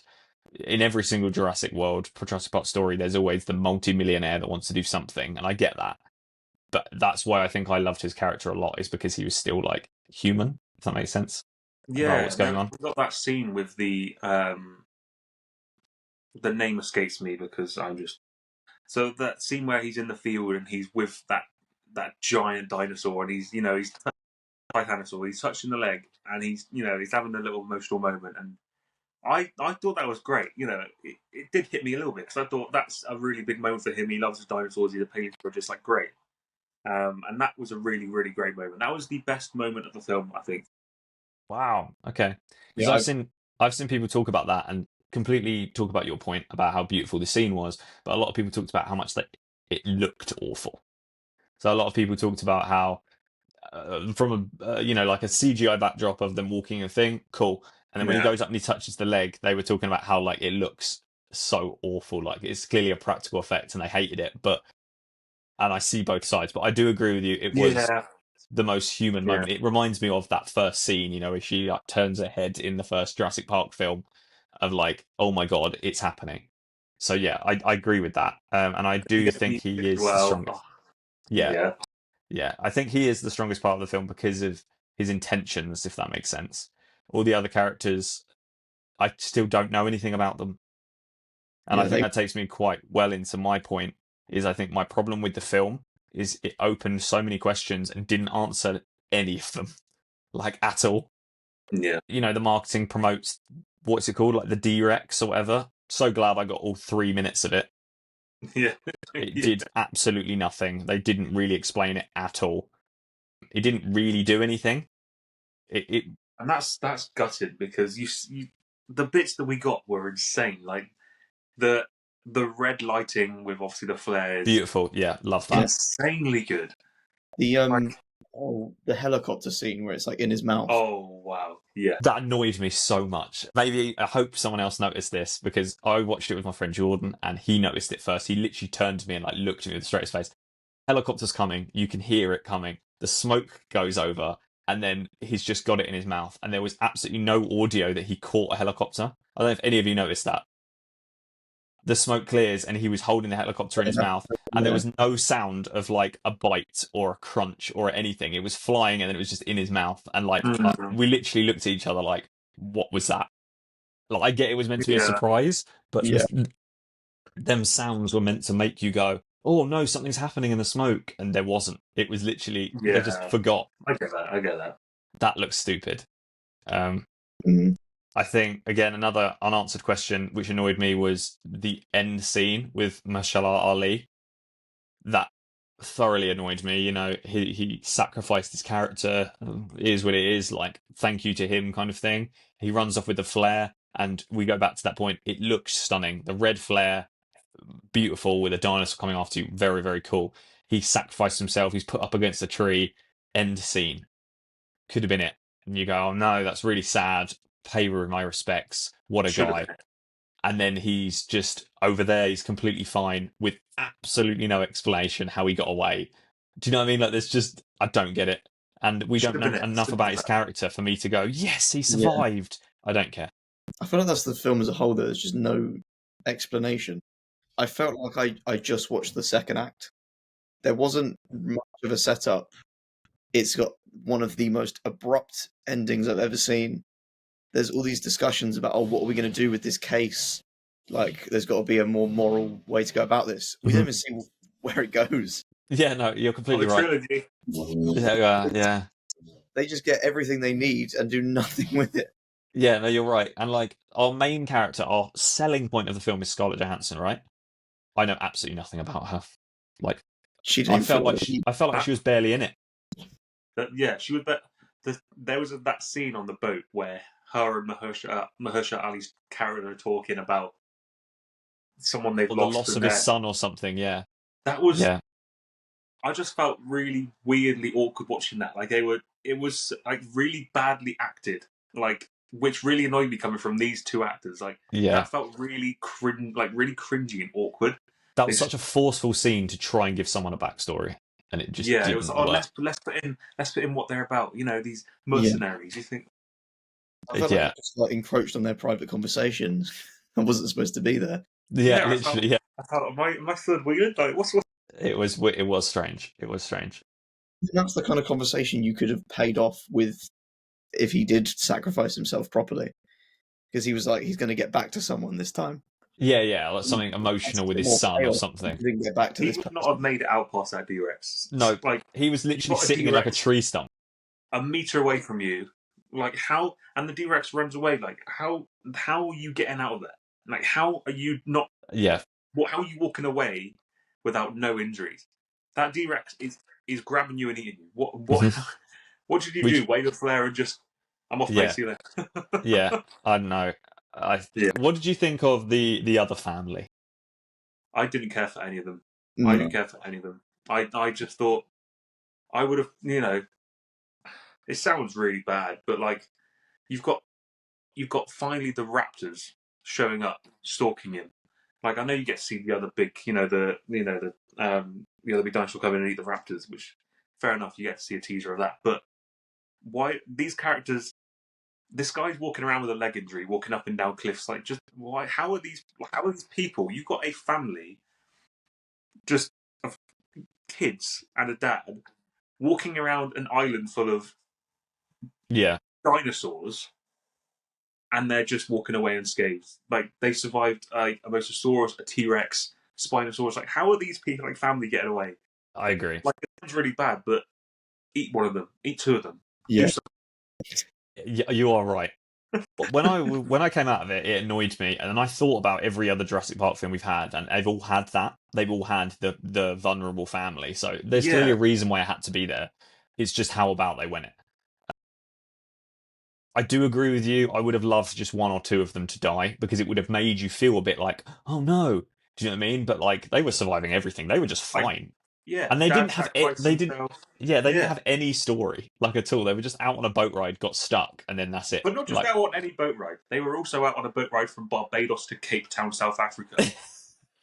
in every single Jurassic Park story, there's always the multi-millionaire that wants to do something, and I get that. But that's why I think I loved his character a lot, is because he was still like human. If that makes sense. Yeah, what's going on? We've got that scene with the name escapes me because I'm just so that scene where he's in the field and he's with that giant dinosaur and he's Titanosaur, he's touching the leg and he's having a little emotional moment, and I thought that was great. It did hit me a little bit because I thought that's a really big moment for him. He loves his dinosaurs. He's a paleontologist, just like great. And that was a really, really great moment. That was the best moment of the film, I think. Wow. Okay. Because I've seen people talk about that and completely talk about your point about how beautiful the scene was, but a lot of people talked about how much that it looked awful. So a lot of people talked about how from a like a CGI backdrop of them walking a thing, cool, and then when he goes up and he touches the leg, they were talking about how like it looks so awful, like it's clearly a practical effect, and they hated it. And I see both sides, but I do agree with you. It was the most human moment. It reminds me of that first scene, you know, where she like, turns her head in the first Jurassic Park film of like, oh my god, it's happening. So yeah, I agree with that, and I do think he is the strongest. Yeah, yeah, I think he is the strongest part of the film because of his intentions, if that makes sense. All the other characters, I still don't know anything about them, and I think that takes me quite well into my point. Is I think my problem with the film is it opened so many questions and didn't answer any of them, like at all. Yeah. You know, the marketing promotes what's it called, like the D-Rex or whatever. So glad I got all 3 minutes of it. Yeah. It did absolutely nothing. They didn't really explain it at all. It didn't really do anything. It And that's gutted because you the bits that we got were insane. Like the red lighting with obviously the flares, beautiful. Yeah, love that. insanely good. The helicopter scene where it's like in his mouth. Oh wow, yeah. That annoyed me so much. Maybe I hope someone else noticed this because I watched it with my friend Jordan and he noticed it first. He literally turned to me and like looked at me with a straight face. Helicopter's coming. You can hear it coming. The smoke goes over, and then he's just got it in his mouth. And there was absolutely no audio that he caught a helicopter. I don't know if any of you noticed that. The smoke clears, and he was holding the helicopter in his mouth, and there was no sound of like a bite or a crunch or anything. It was flying, and then it was just in his mouth. And like we literally looked at each other like, "What was that?" Like I get it was meant to be a surprise, but them sounds were meant to make you go, oh no, something's happening in the smoke, and there wasn't. It was literally they just forgot. I get that. That looks stupid. I think again another unanswered question which annoyed me was the end scene with Mashallah Ali. That thoroughly annoyed me. You know, he sacrificed his character. It is what it is. Like thank you to him, kind of thing. He runs off with the flare, and we go back to that point. It looks stunning. The red flare, beautiful with a dinosaur coming after you. Very, very cool. He sacrificed himself. He's put up against a tree. End scene. Could have been it. And you go, oh no, that's really sad. Pay my respects. What a guy. And then he's just over there. He's completely fine with absolutely no explanation how he got away. Do you know what I mean? Like, there's just, I don't get it. And we don't know enough about his character for me to go, yes, he survived. I don't care. I feel like that's the film as a whole, there's just no explanation. I felt like I just watched the second act. There wasn't much of a setup. It's got one of the most abrupt endings I've ever seen. There's all these discussions about, what are we going to do with this case? Like, there's got to be a more moral way to go about this. We don't even see where it goes. Yeah, no, you're completely right. Yeah. They just get everything they need and do nothing with it. Yeah, no, you're right. And like our main character, our selling point of the film is Scarlett Johansson, right? I know absolutely nothing about her. Like, I felt like she was barely in it. She was. There was that scene on the boat where her and Mahershala Ali's character are talking about someone they've lost. The loss of his son or something. Yeah, that was. Yeah. I just felt really weirdly awkward watching that. Like it was like really badly acted. Like, which really annoyed me coming from these two actors. Like, that felt really really cringy and awkward. That was such a forceful scene to try and give someone a backstory, and it just didn't it was. work. Let's put in what they're about. You know, these mercenaries. You think? I felt like it just like encroached on their private conversations. I wasn't supposed to be there. Yeah, literally. I felt my third weird. Like, what's It was strange. It was strange. That's the kind of conversation you could have paid off with if he did sacrifice himself properly, because he was like, he's going to get back to someone this time. Yeah, like something emotional with his son or something. He didn't get back to this. He would not have made it out past that D-Rex. No, like he was literally sitting in like a tree stump, a meter away from you. Like how, and the D-Rex runs away. Like how are you getting out of there? Like how are you not? Yeah. How are you walking away without no injuries? That D-Rex is grabbing you and eating you. What did you do? Wave a flare and just, I'm off, mate. See you later. Yeah, I don't know. What did you think of the other family? I didn't care for any of them. No. I didn't care for any of them. I just thought I would have, it sounds really bad, but like you've got finally the raptors showing up, stalking him. Like I know you get to see the other big, the other big dinosaur come in and eat the raptors, which fair enough, you get to see a teaser of that. But why these characters? This guy's walking around with a leg injury, walking up and down cliffs. Like, just why? How are these people? You've got a family, just of kids and a dad, walking around an island full of dinosaurs, and they're just walking away unscathed. Like, they survived a Mosasaurus, a T-Rex, Spinosaurus. Like, how are these people, like family, getting away? I agree. Like, it sounds really bad, but eat one of them, eat two of them. Yeah. You are right. But when I came out of it, it annoyed me, and then I thought about every other Jurassic Park film we've had, and they've all had that. They've all had the vulnerable family. So there's clearly a reason why I had to be there. It's just how about they win it. I do agree with you. I would have loved just one or two of them to die because it would have made you feel a bit like, oh no, do you know what I mean? But like they were surviving everything. They were just fine. And they didn't have didn't have any story like at all. They were just out on a boat ride, got stuck, and then that's it. But not just out on any boat ride. They were also out on a boat ride from Barbados to Cape Town, South Africa,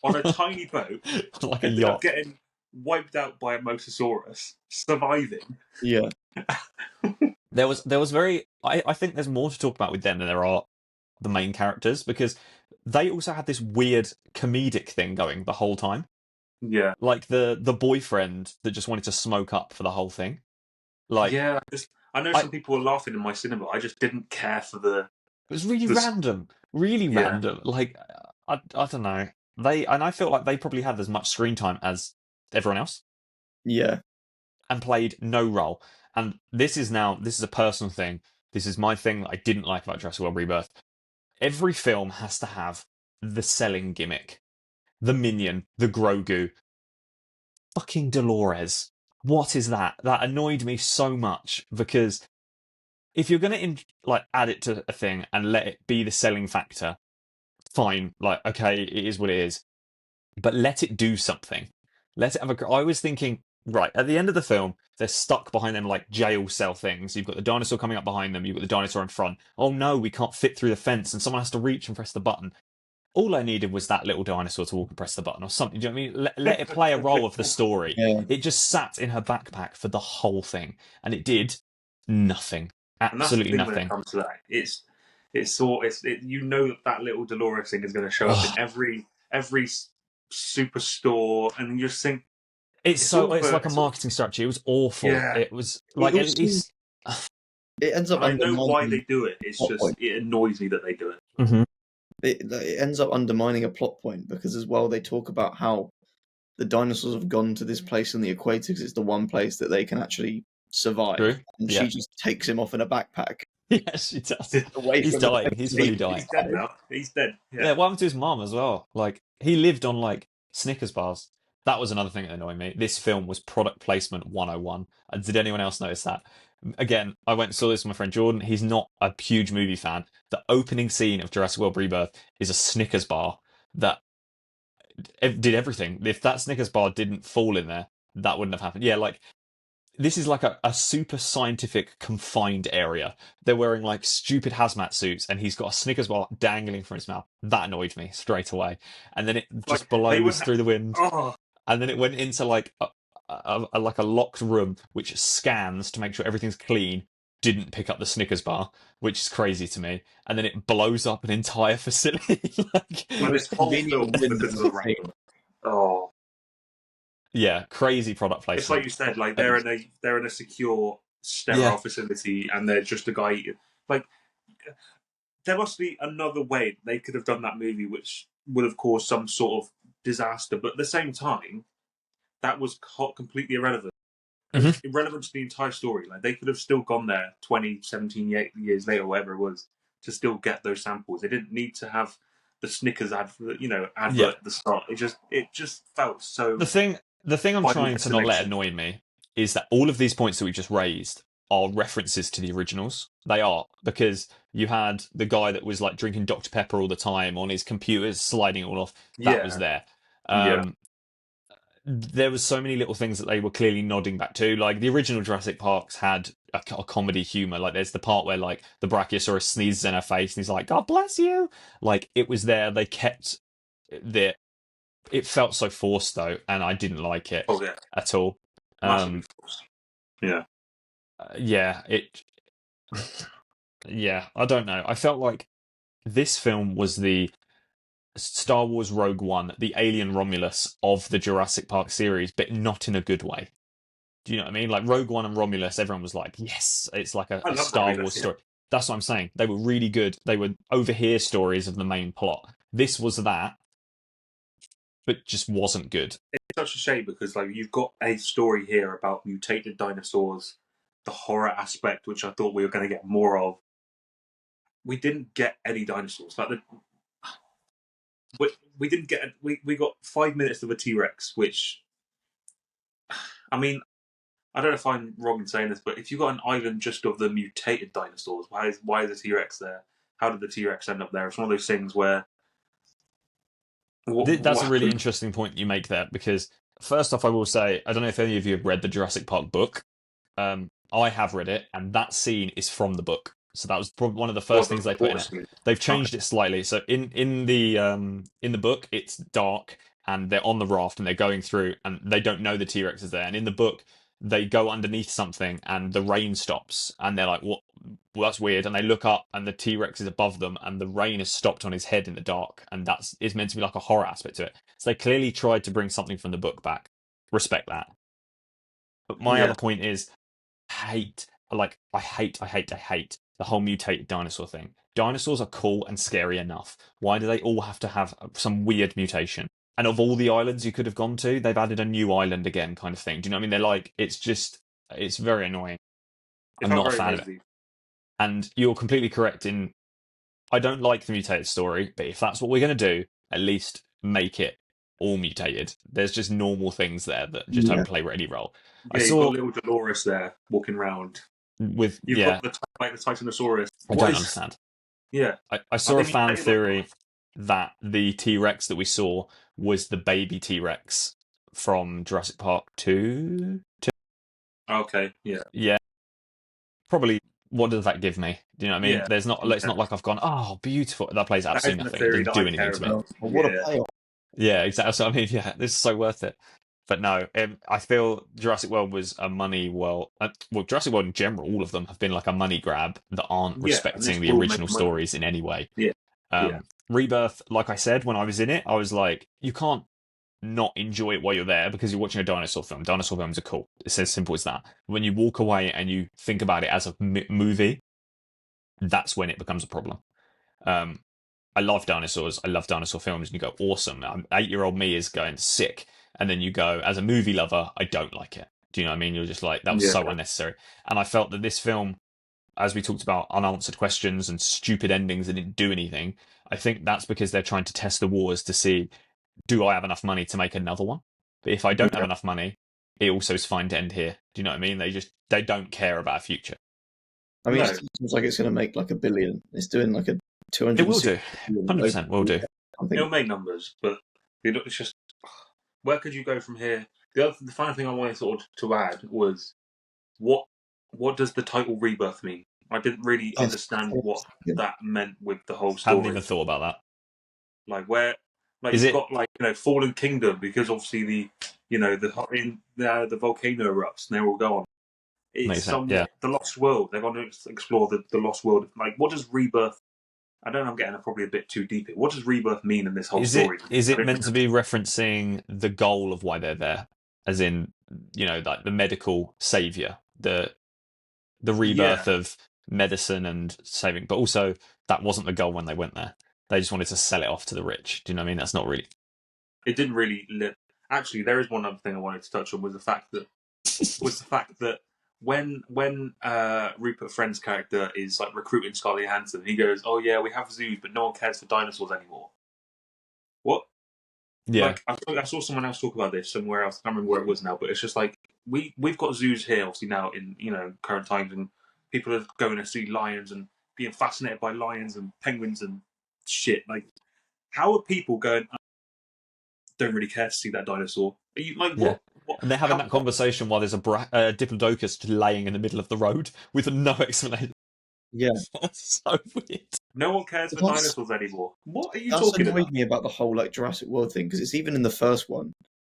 on a tiny boat, like a yacht, getting wiped out by a Mosasaurus, surviving. Yeah. There was very. I think there's more to talk about with them than there are the main characters because they also had this weird comedic thing going the whole time. Yeah, like the boyfriend that just wanted to smoke up for the whole thing. Like, I know some people were laughing in my cinema. I just didn't care for the. It was really random, random. Like, I don't know. I felt like they probably had as much screen time as everyone else. Yeah, and played no role. And this is a personal thing. This is my thing that I didn't like about Jurassic World Rebirth. Every film has to have the selling gimmick. The minion, the Grogu, fucking Dolores. What is that? That annoyed me so much because if you're going to add it to a thing and let it be the selling factor, fine. Like, okay, it is what it is. But let it do something. Let it have I was thinking, right, at the end of the film, they're stuck behind them like jail cell things. You've got the dinosaur coming up behind them. You've got the dinosaur in front. Oh no, we can't fit through the fence and someone has to reach and press the button. All I needed was that little dinosaur to walk and press the button or something. Do you know what I mean? Let it play a role of the story. Yeah. It just sat in her backpack for the whole thing. And it did nothing. Absolutely nothing. When it comes to that. You know that little Dolores thing is going to show up in every superstore, and you just think it's like a marketing strategy. It was awful. Yeah. It was like it ends up. I know why they do it. It's just it annoys me that they do it. Mm-hmm. It ends up undermining a plot point because as well they talk about how the dinosaurs have gone to this place in the equator because it's the one place that they can actually survive. True. And she just takes him off in a backpack. Yes, she does. He's dying. He's really dying. He's dead now. He's dead. Yeah, what happened to his mum as well? Like, he lived on, like, Snickers bars. That was another thing that annoyed me. This film was product placement 101. Did anyone else notice that? Again, I went and saw this with my friend Jordan. He's not a huge movie fan. The opening scene of Jurassic World Rebirth is a Snickers bar that did everything. If that Snickers bar didn't fall in there, that wouldn't have happened. Yeah, like, this is like a super scientific confined area. They're wearing like stupid hazmat suits and he's got a Snickers bar dangling from his mouth. That annoyed me straight away. And then it just blows through the wind. Oh. And then it went into like a locked room which scans to make sure everything's clean. Didn't pick up the Snickers bar, which is crazy to me. And then it blows up an entire facility. This whole film because of the rain. Oh. Yeah, crazy product placement. It's like you said, like they're in a secure, sterile facility, and they're just a guy. Like, there must be another way they could have done that movie, which would have caused some sort of disaster. But at the same time, that was completely irrelevant. Mm-hmm. Irrelevant to the entire story. Like, they could have still gone there 20, 17 years later, whatever it was, to still get those samples. They didn't need to have the Snickers advert at the start. It just felt so. The thing I'm trying to not let annoy me is that all of these points that we just raised are references to the originals. They are, because you had the guy that was like drinking Dr. Pepper all the time on his computer, sliding it all off. That was there. There was so many little things that they were clearly nodding back to. Like the original Jurassic Parks had a comedy humor. Like there's the part where like the Brachiosaurus sneezes in her face and he's like, "God bless you." Like it was there. They kept the. It felt so forced though, and I didn't like it at all. Yeah. Yeah, yeah, I don't know. I felt like this film was the Star Wars Rogue One, the Alien Romulus of the Jurassic Park series, but not in a good way. Do you know what I mean? Like Rogue One and Romulus, everyone was like, yes, it's like I a love Star Romulus. Wars Yeah. story. That's what I'm saying. They were really good. They were overhear stories of the main plot. This was that, but just wasn't good. It's such a shame because like you've got a story here about mutated dinosaurs, the horror aspect, which I thought we were going to get more of. We didn't get any dinosaurs. Like we didn't get. We got 5 minutes of a T Rex, which I mean, I don't know if I'm wrong in saying this, but if you got an island just of the mutated dinosaurs, why is the T Rex there? How did the T Rex end up there? It's one of those things where That's what a really happened? interesting point you make there because first off, I will say I don't know if any of you have read the Jurassic Park book. I have read it, and that scene is from the book. So that was probably one of the Was first the things they put in water it. scene? They've Okay. changed it slightly. So in the book, it's dark, and they're on the raft, and they're going through, and they don't know the T Rex is there. And in the book, they go underneath something, and the rain stops, and they're like, "What? Well, that's weird." And they look up, and the T Rex is above them, and the rain has stopped on his head in the dark, and that's is meant to be like a horror aspect to it. So they clearly tried to bring something from the book back. Respect that. But my Yeah. other point is hate I hate the whole mutated dinosaur thing. Dinosaurs are cool and scary enough. Why do they all have to have some weird mutation? And of all the islands you could have gone to, they've added a new island again, kind of thing. Do you know what I mean? They're like, it's very annoying. It I'm felt not a very fan of it. lazy. And you're completely correct in, I don't like the mutated story, but if that's what we're going to do, at least make it all mutated. There's just normal things there that just Yeah. don't play any role. I Yeah, you've got saw little Dolores there walking around. with, You've got yeah, the like the Titanosaurus. I What don't is? understand. Yeah, I are saw they a fan mutated or theory not? that the T Rex that we saw was the baby T Rex from Jurassic Park 2. Okay, yeah, Yeah, probably. What does that give me? Do you know what I mean? yeah, There's not. It's yeah. not like I've gone. Oh, beautiful. That plays That absolutely isn't a nothing. It theory didn't that I do anything care to me. about. Well, what a Yeah, payoff. Yeah, exactly. So I mean, yeah, this is so worth it. But no, I feel Jurassic World was a money well, Jurassic World in general, all of them have been like a money grab that aren't yeah, and this respecting the will make original money. stories in any way. Yeah, yeah, Rebirth, like I said, when I was in it, I was like, you can't not enjoy it while you're there because you're watching a dinosaur film. Dinosaur films are cool. It's as simple as that. When you walk away and you think about it as a movie, that's when it becomes a problem. Um, I love dinosaurs. I love dinosaur films. And you go, awesome. 8-year-old me is going sick. And then you go, as a movie lover, I don't like it. Do you know what I mean? You're just like, that was yeah. so unnecessary. And I felt that this film, as we talked about unanswered questions and stupid endings that didn't do anything, I think that's because they're trying to test the waters to see, do I have enough money to make another one? But if I don't have Yeah. enough money, it also is fine to end here. Do you know what I mean? They don't care about a future. I mean, No, it seems like it's going to make like $1 billion. It's doing like a It will 260 do. million 100% will do. I think. it'll make numbers, but it's just where could you go from here? The final thing I wanted sort of to add was what what does the title Rebirth mean? I didn't really Yes. understand what that meant with the whole Hadn't story. even thought about that. Like where, like Is you've it? got like Fallen Kingdom because obviously the volcano erupts and they're all gone. It's Makes sense. Yeah. somewhat the Lost World. They're going to explore the Lost World. Like what does Rebirth? I don't know. I'm getting probably a bit too deep here. What does Rebirth mean in this whole Is it story? is I it don't meant to be referencing the goal of why they're there, as in like the medical savior, the Yeah, rebirth of medicine and saving, but also that wasn't the goal when they went there. They just wanted to sell it off to the rich. Do you know what I mean? That's not really. it didn't really live. Actually, there is one other thing I wanted to touch on was the fact that when Rupert Friend's character is like recruiting Scarlett Johansson, he goes, "Oh yeah, we have zoos, but no one cares for dinosaurs anymore." What? Yeah, Like I saw someone else talk about this somewhere else. I can't remember where it was now, but it's just like we've got zoos here, obviously now in current times, and people are going to see lions and being fascinated by lions and penguins and shit. Like, how are people going? Don't really care to see that dinosaur. Are you like yeah. what? What? And they're having that conversation while there's a diplodocus just laying in the middle of the road with no explanation. Yeah. That's so weird. No one cares for That's dinosaurs anymore. What are you that's talking annoyed about? me about the whole like Jurassic World thing because it's even in the first one.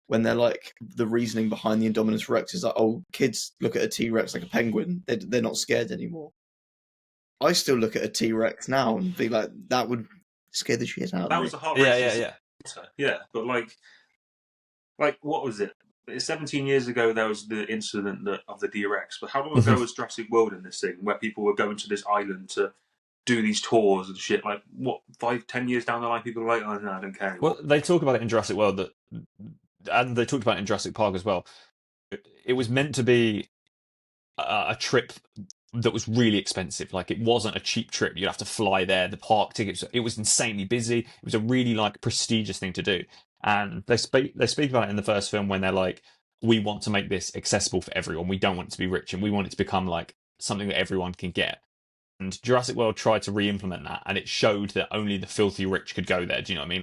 when they're like, the reasoning behind the Indominus Rex is like, oh, kids look at a T-Rex like a penguin, they're not scared anymore. I still look at a T-Rex now and be like, that would scare the shit out of That me. was a heart Yeah, racing. yeah. Yeah, but like what was it? 17 years ago, there was the incident of the D-Rex. But how long ago was Jurassic World in this thing, where people were going to this island to do these tours and shit? Like, what, 5-10 years down the line, people are like, oh, no, I don't care anymore. Well, they talk about it in Jurassic World, and they talked about it in Jurassic Park as well. It was meant to be a trip that was really expensive. Like, it wasn't a cheap trip. You'd have to fly there. The park tickets. It was insanely busy. It was a really like prestigious thing to do. And they speak about it in the first film when they're like, we want to make this accessible for everyone. We don't want it to be rich, and we want it to become like something that everyone can get. And Jurassic World tried to re-implement that, and it showed that only the filthy rich could go there. Do you know what I mean?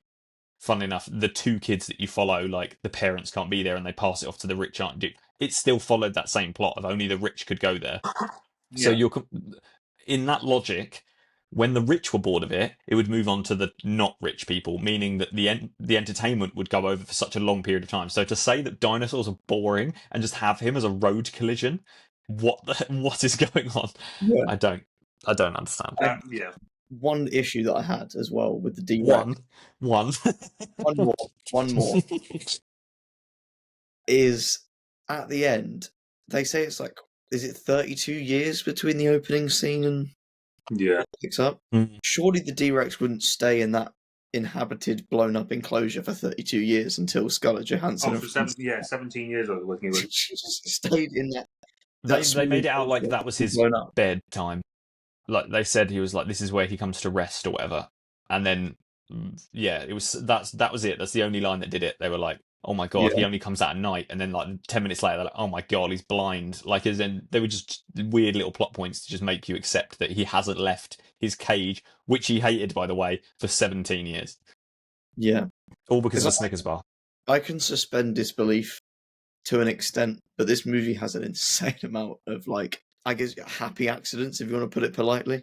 Funnily enough, the two kids that you follow, like the parents can't be there, and they pass it off to the rich aunt. It still followed that same plot of only the rich could go there. So Yeah. you're in that logic. When the rich were bored of it, it would move on to the not rich people, meaning that the entertainment would go over for such a long period of time. So to say that dinosaurs are boring and just have him as a road collision, what is going on? Yeah. I don't understand. Yeah. One issue that I had as well with the D-Rex, One one more is at the end. They say it's like, is it 32 years between the opening scene and Yeah. picks up? Surely the D-Rex wouldn't stay in that inhabited, blown up enclosure for 32 years until Scarlett Johansson. Oh, for 17 years I was working with. She just stayed in that. They made it out like that was his blown up. bedtime. Like they said, he was like, this is where he comes to rest or whatever. And then, yeah, it was that was it. That's the only line that did it. They were like, oh my god, he only comes out at night. And then like 10 minutes later, they're like, oh my god, he's blind. Like, as in, they were just weird little plot points to just make you accept that he hasn't left his cage, which he hated, by the way, for 17 years. Yeah. All because of a Snickers bar. I can suspend disbelief to an extent, but this movie has an insane amount of, like, I guess, happy accidents, if you want to put it politely.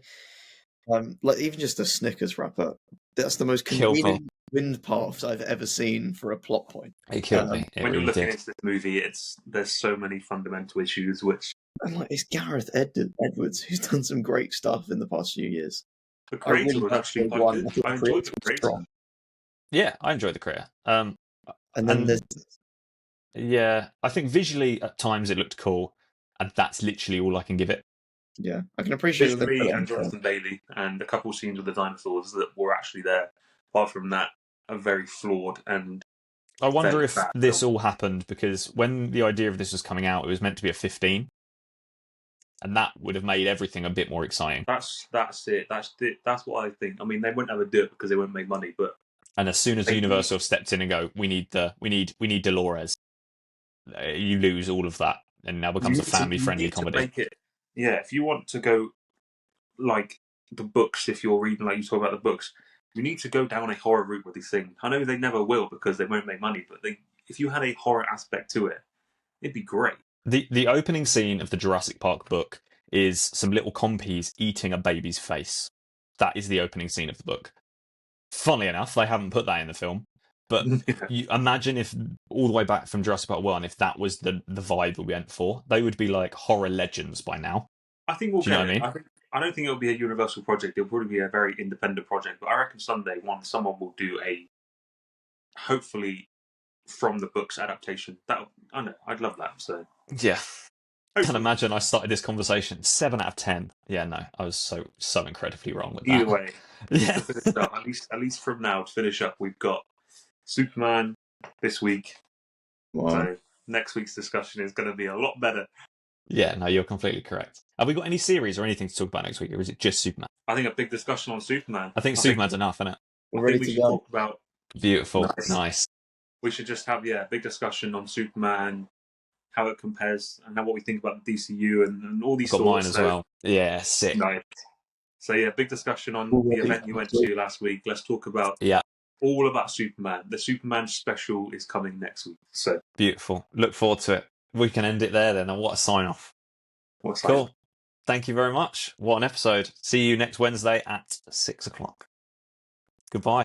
Like, even just a Snickers wrapper. That's the most convenient wind paths I've ever seen for a plot point. It killed me. When you're looking into this movie, there's so many fundamental issues which. And like, it's Gareth Edwards who's done some great stuff in the past few years. The creator was actually quite good. I enjoyed the creator. Yeah, I enjoyed the creator. And then there's. Yeah, I think visually at times it looked cool, and that's literally all I can give it. Yeah, I can appreciate that. Me and Jonathan Bailey, and a couple of scenes with the dinosaurs that were actually there. Apart from that, are very flawed and. I wonder if this all happened because when the idea of this was coming out, it was meant to be a 15, and that would have made everything a bit more exciting. That's it. That's what I think. I mean, they wouldn't have a do it because they wouldn't make money, but. And as soon as Universal stepped in and go, we need Dolores, you lose all of that, and now becomes a family-friendly comedy. If you want to go like the books, if you're reading like you talk about the books, you need to go down a horror route with these things. I know they never will because they won't make money, but if you had a horror aspect to it, it'd be great. The opening scene of the Jurassic Park book is some little compies eating a baby's face. That is the opening scene of the book. Funnily enough, they haven't put that in the film. But you imagine if all the way back from Jurassic Park 1, if that was the vibe we went for, they would be like horror legends by now. I think we'll get it. I don't think it'll be a Universal project. It'll probably be a very independent project. But I reckon someday someone will do hopefully from the books adaptation. I know, I'd love that. So yeah. I can imagine I started this conversation 7 out of 10. Yeah, no, I was so incredibly wrong with that. Either way, yeah. at least from now to finish up, we've got Superman this week. Wow. So next week's discussion is going to be a lot better. Yeah, no, you're completely correct. Have we got any series or anything to talk about next week, or is it just Superman? I think a big discussion on Superman. I think Superman's enough, isn't it? We're ready to go. Talk about beautiful, nice. We should just have a big discussion on Superman, how it compares, and what we think about the DCU and all these. Got mine as well. Yeah, sick. Nice. So big discussion on the event you went to last week. Let's talk about all about Superman. The Superman special is coming next week. So beautiful. Look forward to it. We can end it there then. And what a sign off. Cool. Thank you very much. What an episode. See you next Wednesday at 6:00. Goodbye.